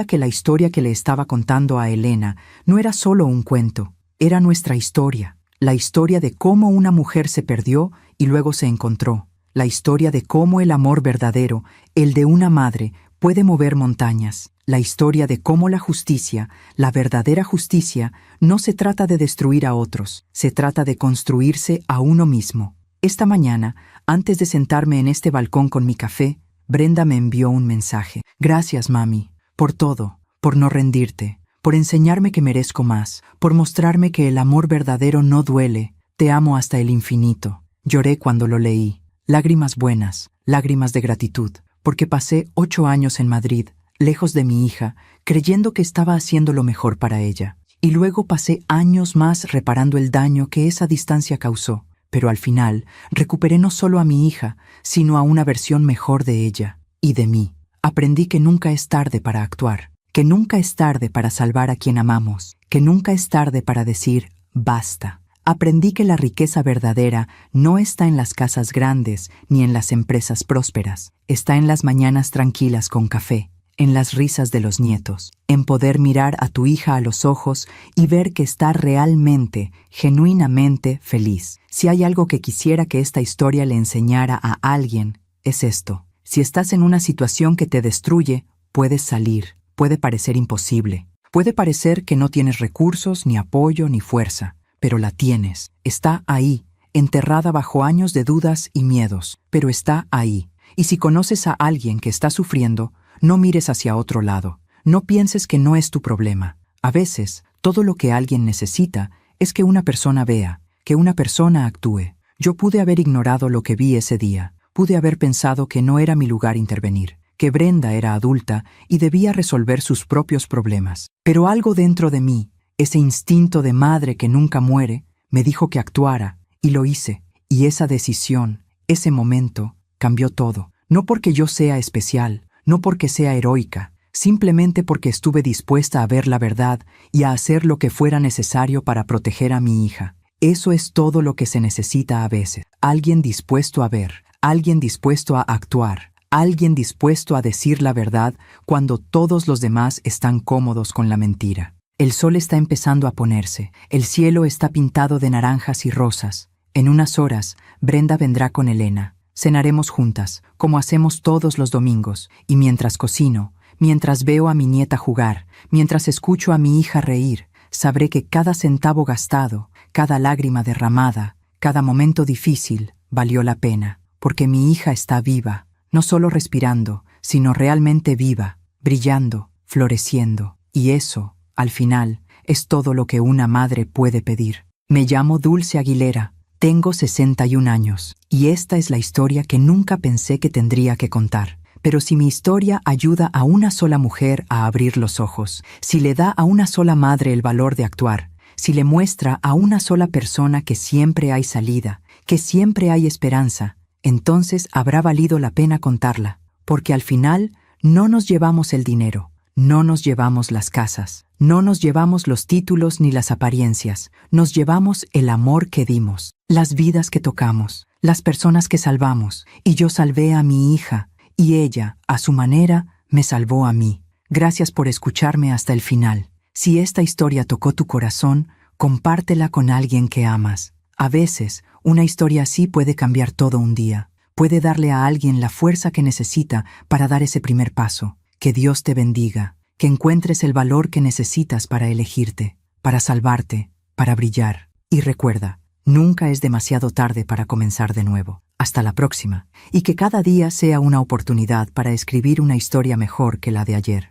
que la historia que le estaba contando a Elena no era solo un cuento, era nuestra historia. La historia de cómo una mujer se perdió y luego se encontró. La historia de cómo el amor verdadero, el de una madre, puede mover montañas. La historia de cómo la justicia, la verdadera justicia, no se trata de destruir a otros, se trata de construirse a uno mismo. Esta mañana, antes de sentarme en este balcón con mi café, Brenda me envió un mensaje. Gracias, mami, por todo, por no rendirte, por enseñarme que merezco más, por mostrarme que el amor verdadero no duele. Te amo hasta el infinito. Lloré cuando lo leí. Lágrimas buenas, lágrimas de gratitud, porque pasé 8 años en Madrid, lejos de mi hija, creyendo que estaba haciendo lo mejor para ella. Y luego pasé años más reparando el daño que esa distancia causó. Pero al final, recuperé no solo a mi hija, sino a una versión mejor de ella y de mí. Aprendí que nunca es tarde para actuar, que nunca es tarde para salvar a quien amamos, que nunca es tarde para decir basta. Aprendí que la riqueza verdadera no está en las casas grandes ni en las empresas prósperas, está en las mañanas tranquilas con café, en las risas de los nietos, en poder mirar a tu hija a los ojos y ver que está realmente, genuinamente feliz. Si hay algo que quisiera que esta historia le enseñara a alguien, es esto. Si estás en una situación que te destruye, puedes salir. Puede parecer imposible. Puede parecer que no tienes recursos, ni apoyo, ni fuerza. Pero la tienes. Está ahí, enterrada bajo años de dudas y miedos. Pero está ahí. Y si conoces a alguien que está sufriendo, no mires hacia otro lado. No pienses que no es tu problema. A veces, todo lo que alguien necesita es que una persona vea, que una persona actúe. Yo pude haber ignorado lo que vi ese día. Pude haber pensado que no era mi lugar intervenir, que Brenda era adulta y debía resolver sus propios problemas. Pero algo dentro de mí, ese instinto de madre que nunca muere, me dijo que actuara, y lo hice. Y esa decisión, ese momento, cambió todo. No porque yo sea especial, no porque sea heroica, simplemente porque estuve dispuesta a ver la verdad y a hacer lo que fuera necesario para proteger a mi hija. Eso es todo lo que se necesita a veces. Alguien dispuesto a ver, alguien dispuesto a actuar, alguien dispuesto a decir la verdad cuando todos los demás están cómodos con la mentira. El sol está empezando a ponerse, el cielo está pintado de naranjas y rosas. En unas horas, Brenda vendrá con Elena. Cenaremos juntas, como hacemos todos los domingos, y mientras cocino, mientras veo a mi nieta jugar, mientras escucho a mi hija reír, sabré que cada centavo gastado, cada lágrima derramada, cada momento difícil, valió la pena, porque mi hija está viva, no solo respirando, sino realmente viva, brillando, floreciendo, y eso, al final, es todo lo que una madre puede pedir. Me llamo Dulce Aguilera, tengo 61 años, y esta es la historia que nunca pensé que tendría que contar. Pero si mi historia ayuda a una sola mujer a abrir los ojos, si le da a una sola madre el valor de actuar, si le muestra a una sola persona que siempre hay salida, que siempre hay esperanza, entonces habrá valido la pena contarla, porque al final no nos llevamos el dinero, no nos llevamos las casas, no nos llevamos los títulos ni las apariencias, nos llevamos el amor que dimos, las vidas que tocamos, las personas que salvamos, y yo salvé a mi hija, y ella, a su manera, me salvó a mí. Gracias por escucharme hasta el final. Si esta historia tocó tu corazón, compártela con alguien que amas. A veces, una historia así puede cambiar todo un día. Puede darle a alguien la fuerza que necesita para dar ese primer paso. Que Dios te bendiga, que encuentres el valor que necesitas para elegirte, para salvarte, para brillar. Y recuerda, nunca es demasiado tarde para comenzar de nuevo. Hasta la próxima, y que cada día sea una oportunidad para escribir una historia mejor que la de ayer.